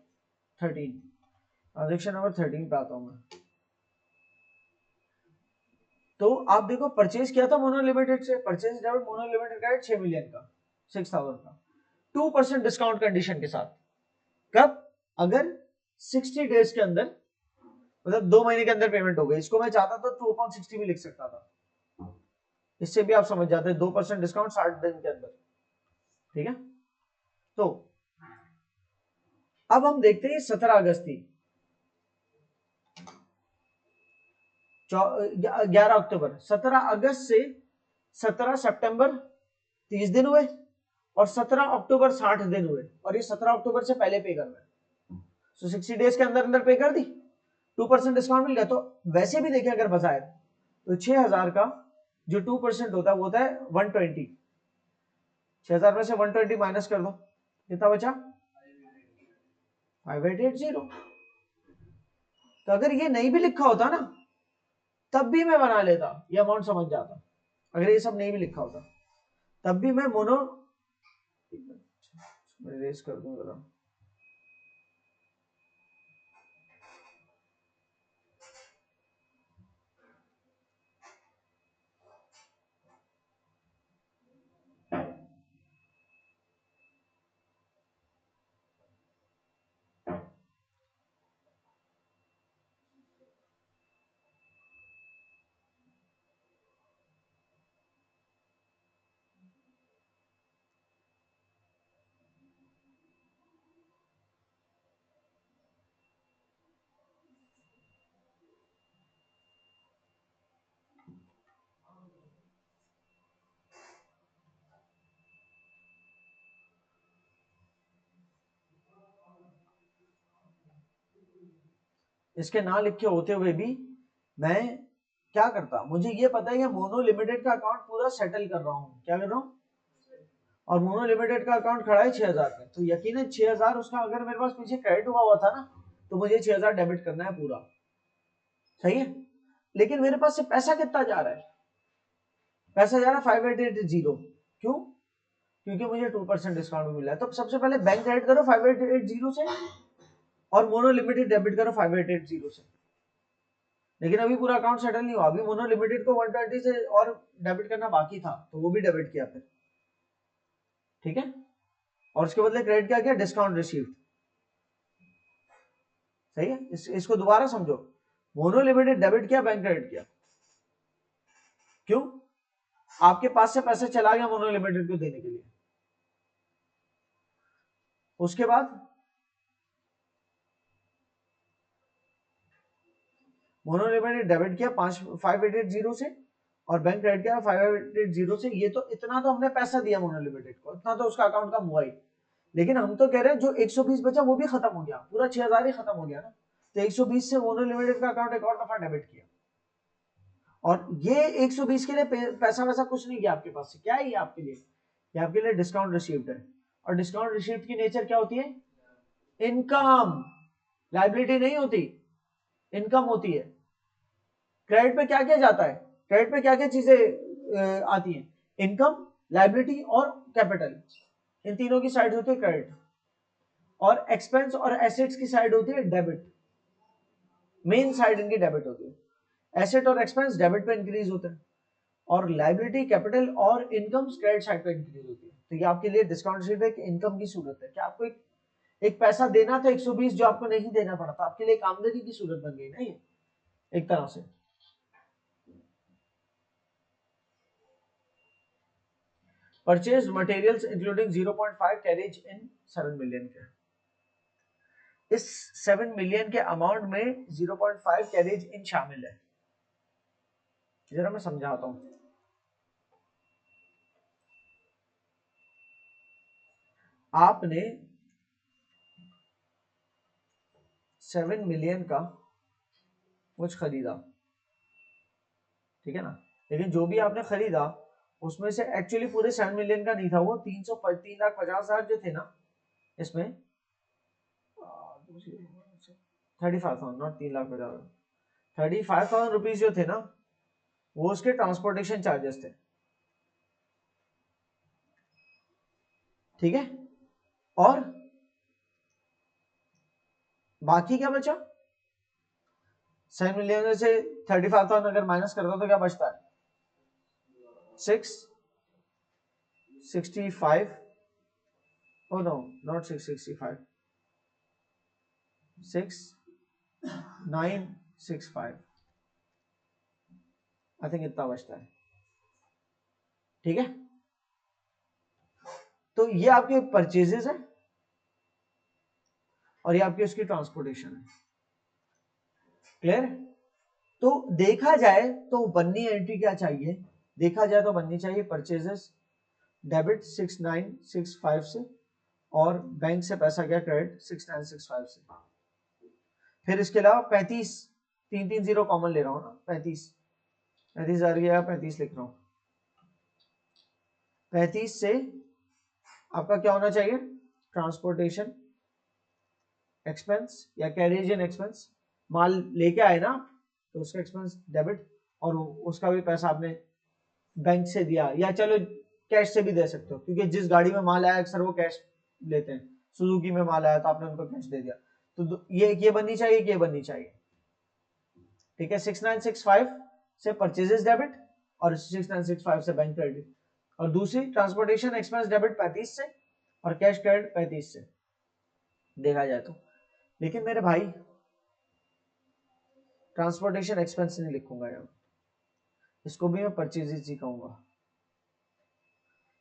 13, ट्रांजेक्शन नंबर 13 पे आता हूं मैं। तो आप देखो परचेज किया था मोनो लिमिटेड से, परचेज डेबिट मोनो लिमिटेड का 6 मिलियन का, 6,000 का, 2% डिस्काउंट कंडीशन के साथ। कब? अगर 60 डेज के अंदर, मतलब 2 महीने के अंदर पेमेंट हो गई। इसको मैं चाहता था 2/60 भी लिख सकता था, इससे भी आप समझ जाते हैं 2% डिस्काउंट 60 दिन के अंदर, ठीक है। तो अब हम देखते हैं 17 अगस्त थी, 11 अक्टूबर, 17 अगस्त से 17 सितंबर 30 दिन हुए, और 17 अक्टूबर 60 दिन हुए, और ये 17 अक्टूबर से पहले पे करना है। तो 60 डेज के अंदर अंदर पे कर दी, 2% डिस्काउंट मिल गया। तो वैसे भी देखें अगर बजाय तो 6,000 का जो 2% होता है वो होता है 120, 6,000 में से 120 माइनस कर दो, कितना बचा? 5880। तो अगर ये नहीं भी लिखा होता ना तब भी मैं बना लेता, ये अमाउंट समझ जाता। अगर ये सब नहीं भी लिखा होता तब भी मैं मोनो रेस कर दूं जरा। इसके ना लिखे होते हुए भी मैं क्या करता, मुझे ये पता है कि मोनो लिमिटेड का अकाउंट पूरा सेटल कर रहा हूँ, क्या कर रहा हूँ, और मोनो लिमिटेड का अकाउंट खड़ा है 6000 में, तो यकीनन 6000 उसका अगर मेरे पास पीछे क्रेडिट हुआ था ना, तो मुझे 6000 डेबिट करना है पूरा, सही है। लेकिन मेरे पास से पैसा कितना जा रहा है, पैसा जा रहा है 5880, क्यों, क्योंकि मुझे 2% डिस्काउंट मिला है। तो सबसे पहले बैंक क्रेडिट करो 5880 से, और मोनो लिमिटेड डेबिट करो 5880 से। लेकिन अभी पूरा अकाउंट सेटल नहीं हुआ, अभी मोनो लिमिटेड को 120 से और डेबिट करना बाकी था, तो वो भी डेबिट किया फिर, ठीक है। और उसके बदले क्रेडिट क्या किया, डिस्काउंट रिसीव्ड, सही है। इसको दोबारा समझो, मोनो लिमिटेड डेबिट किया, बैंक क्रेडिट किया, क्यों, आपके पास से पैसा चला गया मोनो लिमिटेड को देने के लिए। उसके बाद मोनो लिमिटेड डेबिट किया 5880 से, और बैंक क्रेडिट किया 5880 से। ये तो इतना तो हमने पैसा दिया मोनो लिमिटेड को, इतना तो उसका अकाउंट का हुआ ही। लेकिन हम तो कह रहे हैं जो 120 बचा वो भी खत्म हो गया, पूरा 6000 ही खत्म हो गया ना, तो 120 से मोनो लिमिटेड का अकाउंट एक और दफा डेबिट किया। और ये 120 के लिए पैसा वैसा कुछ नहीं किया आपके पास से, क्या है ये आपके लिए, ये आपके लिए डिस्काउंट रिसीव्ड है। और डिस्काउंट रिसीव्ड की नेचर क्या होती है, इनकम, लायबिलिटी नहीं होती, इनकम होती है। क्रेडिट पे क्या क्या जाता है, क्रेडिट पे क्या क्या चीजें आती हैं, इनकम, लायबिलिटी और कैपिटल, इन तीनों की साइड होती है क्रेडिट। और एक्सपेंस और एसेट्स की साइड होती है डेबिट, मेन साइड इनकी डेबिट होती है। एसेट और एक्सपेंस डेबिट पे इंक्रीज होते हैं, और लायबिलिटी, कैपिटल और इनकम क्रेडिट साइड पे इंक्रीज होती है। तो ये आपके लिए डिस्काउंट शीट है, इनकम की सूरत है कि आपको एक पैसा देना था 120 जो आपको नहीं देना पड़ा था, आपके लिए एक आमदनी की सूरत बन गई ना ये एक तरह से। परचेज मटेरियल्स इंक्लूडिंग 0.5 कैरेज इन 7 मिलियन के, इस 7 मिलियन के अमाउंट में 0.5 कैरेज इन शामिल है। जरा मैं समझाता हूं, आपने 7 मिलियन का कुछ खरीदा, ठीक है ना, लेकिन जो भी आपने खरीदा उसमें से एक्चुअली पूरे 7 मिलियन का नहीं था, वो 3,50,000 जो थे ना, इसमें 35,000, नॉट 3,50,000, 35,000 रुपीज जो थे ना, वो उसके ट्रांसपोर्टेशन चार्जेस थे, ठीक है। और बाकी क्या बचा, 7 मिलियन से 35,000 अगर माइनस करता तो क्या बचता है, 665, oh no, not 665, 6,965, I think इतना बचता है, ठीक है। तो ये आपके परचेजेस है, और ये आपकी उसकी ट्रांसपोर्टेशन है, क्लियर। तो देखा जाए तो बननी एंट्री क्या चाहिए, देखा जाए तो बननी चाहिए परचेजेस डेबिट 6,965 से, और बैंक से पैसा गया क्रेडिट 6,965 से। फिर इसके अलावा 35, 330 कॉमन ले रहा हूं ना, 35,000 गया, 35 लिख रहा हूं, 35 से आपका क्या होना चाहिए, ट्रांसपोर्टेशन एक्सपेंस या कैरेज इन एक्सपेंस, माल लेके आए ना तो उसका एक्सपेंस डेबिट, और उसका भी पैसा आपने बैंक से दिया, या चलो कैश से भी दे सकते हो, क्योंकि जिस गाड़ी में माल आया अक्सर वो कैश लेते हैं, सुजुकी में माल आया तो आपने उनको कैश दे दिया। तो ये बननी चाहिए, ये बननी चाहिए, ठीक है। 6,965 से परचेजेस डेबिट, और 6,965 से बैंक क्रेडिट, और दूसरी ट्रांसपोर्टेशन एक्सपेंस डेबिट 35 से, और कैश क्रेडिट 35 से, देखा जाए तो। लेकिन मेरे भाई ट्रांसपोर्टेशन एक्सपेंस नहीं लिखूंगा यार, इसको भी मैं परचेजेस ही कहूंगा।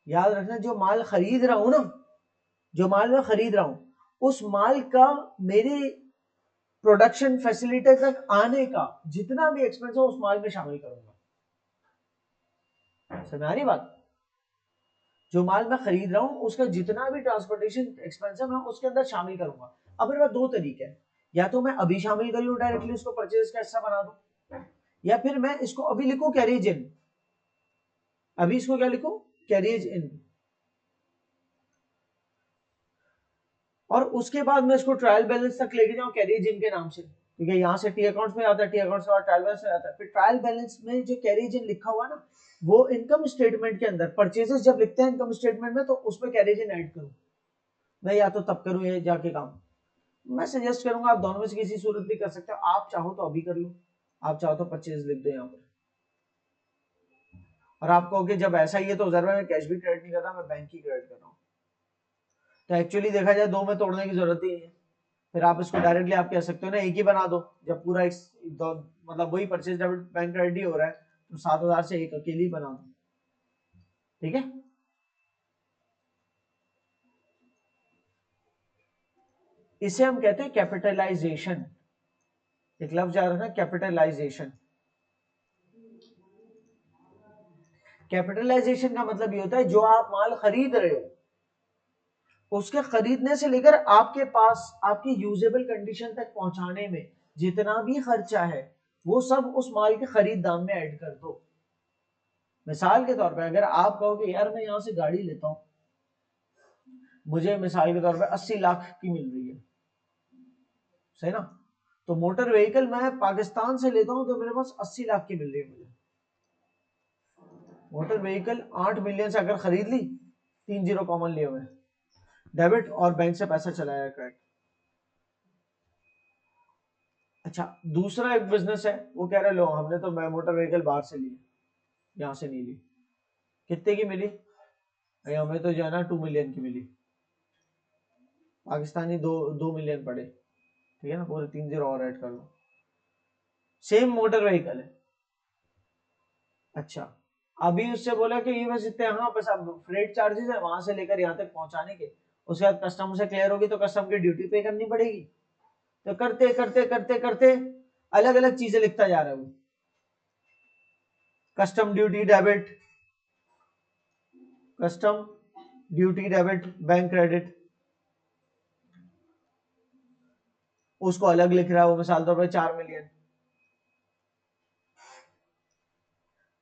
याद रखना, जो माल खरीद रहा हूं ना, जो माल मैं खरीद रहा हूं उस माल का मेरे प्रोडक्शन फैसिलिटी तक आने का जितना भी एक्सपेंस है उस माल में शामिल करूंगा, समझ आ रही बात। जो माल मैं खरीद रहा हूं उसका जितना भी ट्रांसपोर्टेशन एक्सपेंस है मैं उसके अंदर शामिल करूंगा। अब मेरे पास दो तरीके हैं, या तो मैं अभी शामिल कर लूं डायरेक्टली उसको परचेज का हिस्सा बना दूं, या फिर मैं इसको अभी लिखूं कैरिज इन, अभी इसको क्या लिखूं, कैरिज इन, और उसके बाद मैं इसको ट्रायल बैलेंस तक लेके जाऊं कैरिज इन के नाम से, क्योंकि यहाँ से टी अकाउंट्स में आता है, टी अकाउंट्स में ट्रायल बैलेंस में आता है, फिर ट्रायल बैलेंस में जो कैरिज इन लिखा हुआ ना वो इनकम स्टेटमेंट के अंदर परचेजेस जब लिखते हैं इनकम स्टेटमेंट में तो उसमें कैरिज इन ऐड करूं, मैं या तो तब करूं या जाके काम, मैं सजेस्ट करूंगा आप दोनों में से किसी सूरत भी कर सकते हो, आप चाहो तो अभी कर लो, आप चाहो तो परचेज लिख दो यहाँ पर, और आप कहोगे जब ऐसा ही है तो जरूर मैं कैश भी क्रेडिट नहीं कर रहा, मैं बैंक ही क्रेडिट कर रहा हूँ, तो एक्चुअली देखा जाए दो में तोड़ने की जरूरत ही नहीं है, फिर आप इसको डायरेक्टली आप कह सकते हो ना एक ही बना दो, जब पूरा मतलब वही परचेज डेबिट बैंक क्रेडिट हो रहा है तो 7,000 से एक अकेली बना दो, ठीक है। इसे हम कहते हैं कैपिटलाइजेशन, एक लफ्ज आ रहा है ना कैपिटलाइजेशन, कैपिटलाइजेशन का मतलब ये होता है जो आप माल खरीद रहे हो उसके खरीदने से लेकर आपके पास आपकी यूजेबल कंडीशन तक पहुंचाने में जितना भी खर्चा है वो सब उस माल के खरीद दाम में ऐड कर दो। मिसाल के तौर पे अगर आप कहोगे यार मैं यहां से गाड़ी लेता हूं, मुझे मिसाल के तौर पे 80 लाख की मिल रही है, सही ना, तो मोटर व्हीकल मैं पाकिस्तान से लेता हूं तो मेरे पास 80 लाख की मिल रही है, मुझे मोटर व्हीकल 8 मिलियन से अगर खरीद ली, 3 जीरो कॉमन लिए हुए, डेबिट और बैंक से पैसा चलाया क्रेडिट। अच्छा दूसरा एक बिजनेस है वो कह रहे लो हमने तो मोटर व्हीकल बाहर से ली, यहां से नहीं ली, कितने की मिली, हमें तो जो है ना 2 मिलियन की मिली, पाकिस्तानी 2 मिलियन पड़े, ठीक है ना, पूरे 3 जीरो और ऐड कर लो, सेम मोटर व्हीकल है। अच्छा अभी उससे बोला कि ये बस इतने, हाँ बस अब फ्रेट चार्जेस है वहां से लेकर यहाँ तक पहुंचाने के, उसके बाद कस्टम से क्लियर होगी तो कस्टम की ड्यूटी पे करनी पड़ेगी, तो करते करते करते करते अलग अलग चीजें लिखता जा रहा है वो, custom duty debit, custom duty debit bank credit, उसको अलग लिख रहा है वो, मिसाल तौर पर 4 मिलियन।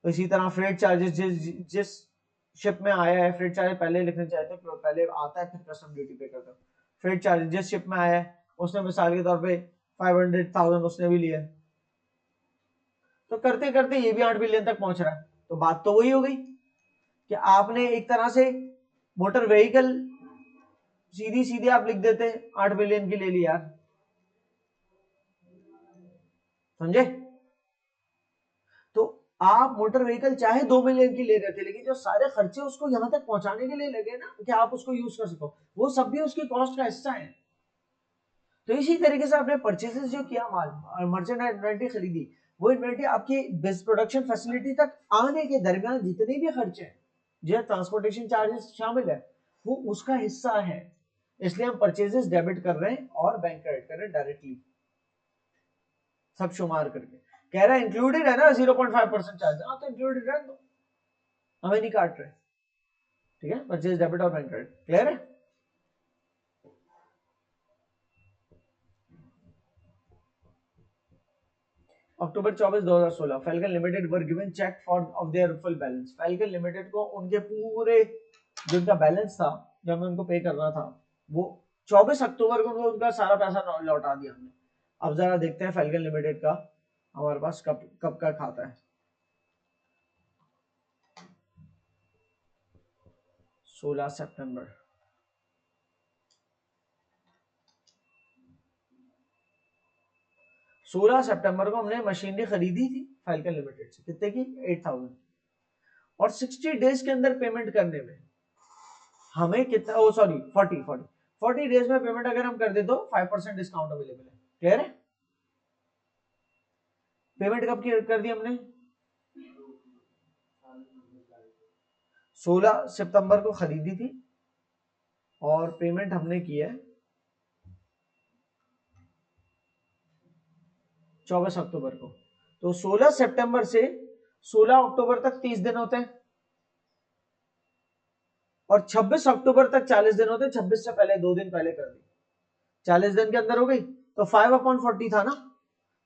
इसी तरह फ्रेट चार्जेस जिस शिप में आया है, फ्रेट चार्ज पहले लिखने चाहिए थे, पहले आता है फिर कस्टम ड्यूटी पे करता है, फ्रेट चार्ज जिस शिप में आया है उसने मिसाल के तौर पे 500,000 उसने भी लिया, तो करते करते ये भी 8 बिलियन तक पहुंच रहा है, तो बात तो वही हो गई कि आपने एक तरह से मोटर व्हीकल सीधी सीधी आप लिख देते 8 बिलियन की ले ली यार, समझे, तो आप मोटर व्हीकल चाहे 2 मिलियन की ले रहे थे लेकिन जो सारे खर्चे उसको यहां तक पहुंचाने के लिए लगे ना कि आप उसको यूज कर सको, वो सब भी उसकी कॉस्ट का हिस्सा है। तो इसी तरीके से आपने परचेजेस जो किया माल मर्चेंट इन्वेंटरी खरीदी, वो इन्वेंटरी आपकी प्रोडक्शन फैसिलिटी तक आने के दरमियान जितने भी खर्चे हैं जो ट्रांसपोर्टेशन चार्जेस शामिल है वो उसका हिस्सा है, इसलिए हम परचेजेस डेबिट कर रहे हैं और बैंक क्रेडिट कर रहे हैं डायरेक्टली सब शुमार करके, कह रहा है इंक्लूडेड है ना 0.5% चार्ज, हाँ तो इंक्लूडेड है तो हमें नहीं काट रहे, ठीक है, परचेज डेबिट और बैंक क्रेडिट क्लियर है। October 24 2016 Falcon limited were given cheque for of their full balance, Falcon limited को उनके पूरे जो उनका बैलेंस था जब मैं उनको पे करना था वो 24 अक्टूबर को उनको उनका सारा पैसा लौटा दिया हमने। अब जरा देखते हैं फैल्कन लिमिटेड का हमारे पास कब कब का खाता है, 16 सितंबर, 16 सितंबर को हमने मशीनरी खरीदी थी फैल्कन लिमिटेड से, कितने की 8,000, और 60 डेज के अंदर पेमेंट करने में हमें कितना, ओ सॉरी 40 डेज में पेमेंट अगर हम कर दे तो 5% डिस्काउंट अवेलेबल है, क्लियर है। पेमेंट कब की कर दी हमने, 16 सितंबर को खरीदी थी और पेमेंट हमने की है 24 अक्टूबर को, तो 16 सितंबर से 16 अक्टूबर तक 30 दिन होते हैं और 26 अक्टूबर तक 40 दिन होते हैं, 26 से पहले 2 दिन पहले कर दी, 40 दिन के अंदर हो गई, तो 5/40 था ना,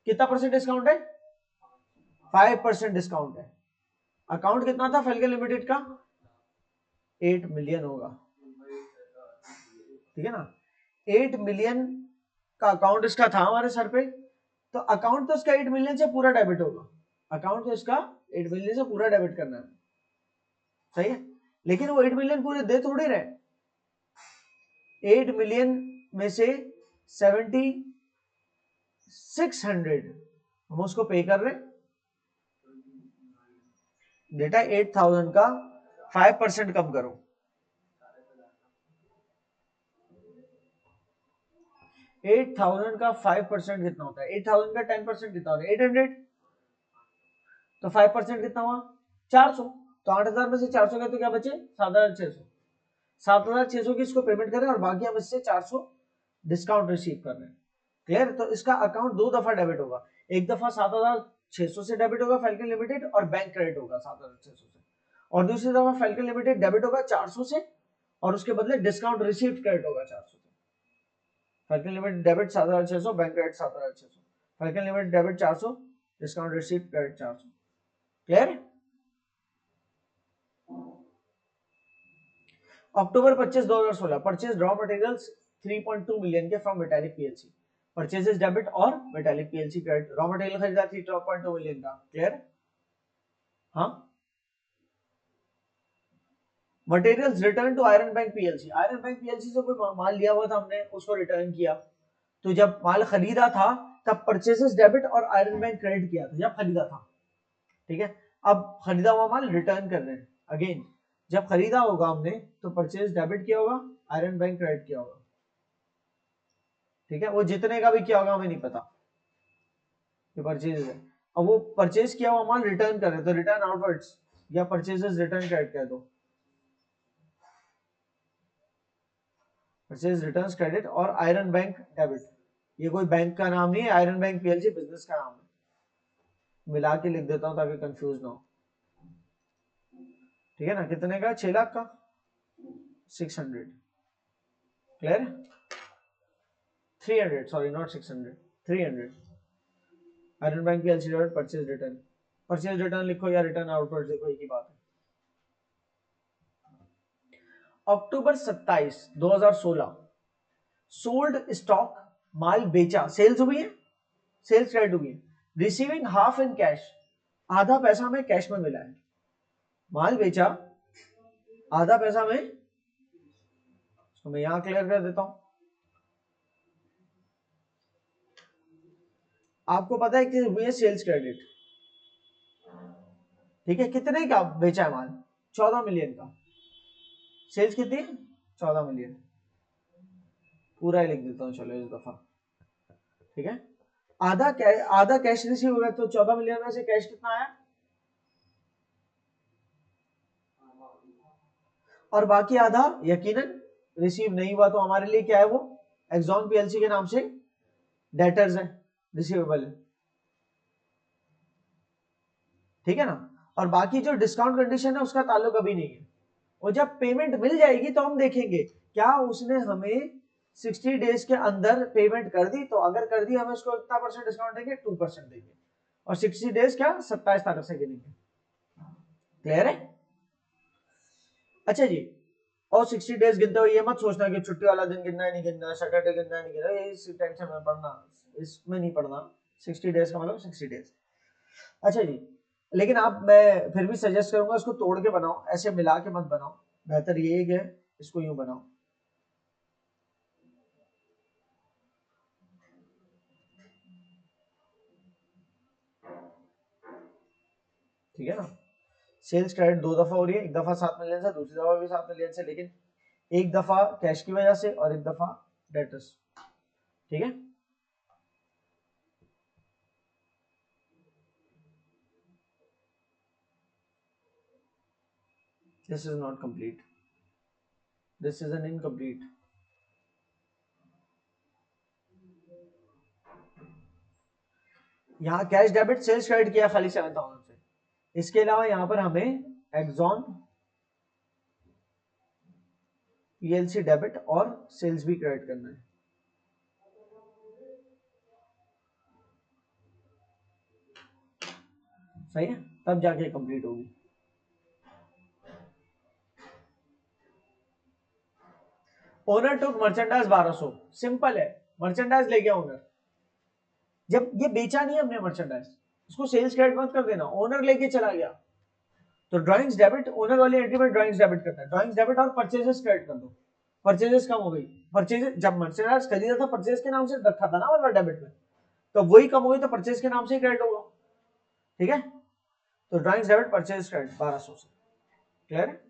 कितना परसेंट डिस्काउंट है? 5% डिस्काउंट है। अकाउंट कितना था फेल्कन लिमिटेड का? 8 मिलियन होगा, ठीक है ना। 8 मिलियन का अकाउंट इसका था हमारे सर पे, तो अकाउंट तो इसका 8 मिलियन से पूरा डेबिट होगा, अकाउंट तो इसका 8 मिलियन से पूरा डेबिट करना है, सही है। लेकिन वो 8 मिलियन पूरे दे थोड़ी रहे, 8 मिलियन में से 7600 हम उसको पे कर रहे, बेटा 8000 का 5% कम करो, 8000 का 5% कितना होता है? 8000 का 10% कितना होता है? 800। तो 5% कितना हुआ? 400। तो 8000 में से 400 गए तो क्या बचे? 7600। 7600 की इसको पेमेंट करें और बाकी हम इससे 400 डिस्काउंट रिसीव कर रहे हैं, क्लियर। तो इसका अकाउंट 2 दफा डेबिट होगा, एक दफा 7600 से डेबिट होगा फेल्कन लिमिटेड और बैंक क्रेडिट होगा 7600 से, और दूसरी दफा फेल्कन लिमिटेड डेबिट होगा 400 से और उसके बदले डिस्काउंट रिसीव क्रेडिट होगा 400 से। Falcon Limited debit 7600, bank credit 7600, Falcon Limited debit 400, discount receive credit 400, clear. October 25 2016 purchase raw materials 3.2 million के from Metallic PLC, purchases debit और Metallic PLC credit, raw material खरीदा 3.2 मिलियन का, clear. हाँ, materials return to Iron Bank PLC, Iron Bank PLC से कोई माल लिया हुआ था हमने, उसको रिटर्न किया, तो जब माल खरीदा था तब परचेसेस डेबिट और आयरन बैंक क्रेडिट किया था जब खरीदा था, ठीक है। अब खरीदा हुआ माल रिटर्न कर रहे हैं, अगेन जब खरीदा होगा हमने तो परचेज डेबिट किया होगा, आयरन बैंक क्रेडिट किया होगा, ठीक है। वो जितने का भी किया होगा हमें नहीं पता, ये परचेज है। अब वो परचेज किया हुआ माल रिटर्न कर रहे हैं तो रिटर्न आउटवर्ड्स या परचेजेस रिटर्न क्रेडिट कह दो, परचेज रिटर्न्स क्रेडिट और आयरन बैंक डेबिट। ये कोई बैंक का नाम नहीं है, आयरन बैंक पीएलसी बिजनेस का नाम है, मिला के लिख देता हूं ताकि कंफ्यूज ना हो, ठीक है ना। कितने का? 6 लाख का 600, clear. 300, sorry not 600, 300। Iron Bank PLC debit purchase return, purchase return लिखो या रिटर्न आउटवर्ड लिखो, एक ही बात है। अक्टूबर 27 2016 सोल्ड स्टॉक, माल बेचा, सेल्स हुई है, सेल्स क्रेडिट हुई है, रिसीविंग हाफ इन कैश, आधा पैसा हमें कैश में मिला है, माल बेचा आधा पैसा में, तो मैं यहां क्लियर कर देता हूं। आपको पता है कि हुई है सेल्स क्रेडिट, ठीक है। कितने का बेचा है माल? 14 मिलियन का, सेल्स कितनी? 14 मिलियन, पूरा ही लिख देता हूं चलो इस दफा, ठीक है। आधा कैश रिसीव हुआ तो 14 मिलियन में से कैश कितना आया, और बाकी आधा यकीनन रिसीव नहीं हुआ, तो हमारे लिए क्या है वो? एक्सॉन पीएलसी के नाम से डेटर्स है, रिसीवेबल है, ठीक है ना। और बाकी जो डिस्काउंट कंडीशन है उसका ताल्लुक अभी नहीं है, और जब पेमेंट मिल जाएगी तो हम देखेंगे क्या उसने हमें 60 डेज के अंदर पेमेंट कर दी, तो अगर कर दी हमें उसको कितना परसेंट डिस्काउंट देंगे? 2% देंगे, और 60 डेज क्या 27 तारीख से गिनेंगे, क्लियर है। अच्छा जी, और 60 डेज गिनते हुए ये मत सोचना कि छुट्टी वाला दिन गिनना है नहीं गिनना है, सैटरडे गिनना है नहीं गिनना है, इस टेंशन में पढ़ना, इसमें नहीं पढ़ना। 60 डेज का मतलब 60 डेज। अच्छा जी, लेकिन आप, मैं फिर भी सजेस्ट करूंगा इसको तोड़ के बनाओ, ऐसे मिला के मत बनाओ, बेहतर ये है इसको यूं बनाओ, ठीक है ना। सेल्स क्रेडिट 2 दफा हो रही है, एक दफा 7 मिलियन से, दूसरी दफा भी 7 मिलियन से, लेकिन एक दफा कैश की वजह से और एक दफा डेटर्स, ठीक है। This is not complete, this is an incomplete, यहाँ कैश डेबिट सेल्स क्रेडिट किया खाली 7000 से, इसके अलावा यहाँ पर हमें एक्सॉन पीएलसी डेबिट और सेल्स भी क्रेडिट करना है, सही है, तब जाके कंप्लीट होगी। ओनर टुक मर्चेंडाइज 1200, सिंपल है, मर्चेंडाइज ले गया ओनर, जब ये बेचा नहीं हमने मर्चेंडाइज, उसको सेल्स क्रेडिट मत कर देना, ओनर लेके चला गया, तो ड्राइंग्स डेबिट, ओनर वाली एंट्री में ड्राइंग्स डेबिट करता है, ड्राइंग्स डेबिट और परचेजेस क्रेडिट कर दो, परचेजेस कम हो गई, परचेज जब मर्चेंडाइज खरीदा था परचेज के नाम से रखा था ना मतलब डेबिट में, तो वही कम हो गई तो परचेज के नाम से ही क्रेडिट होगा, ठीक है, तो ड्राइंग्स डेबिट परचेज क्रेडिट 1200 से, क्लियर है।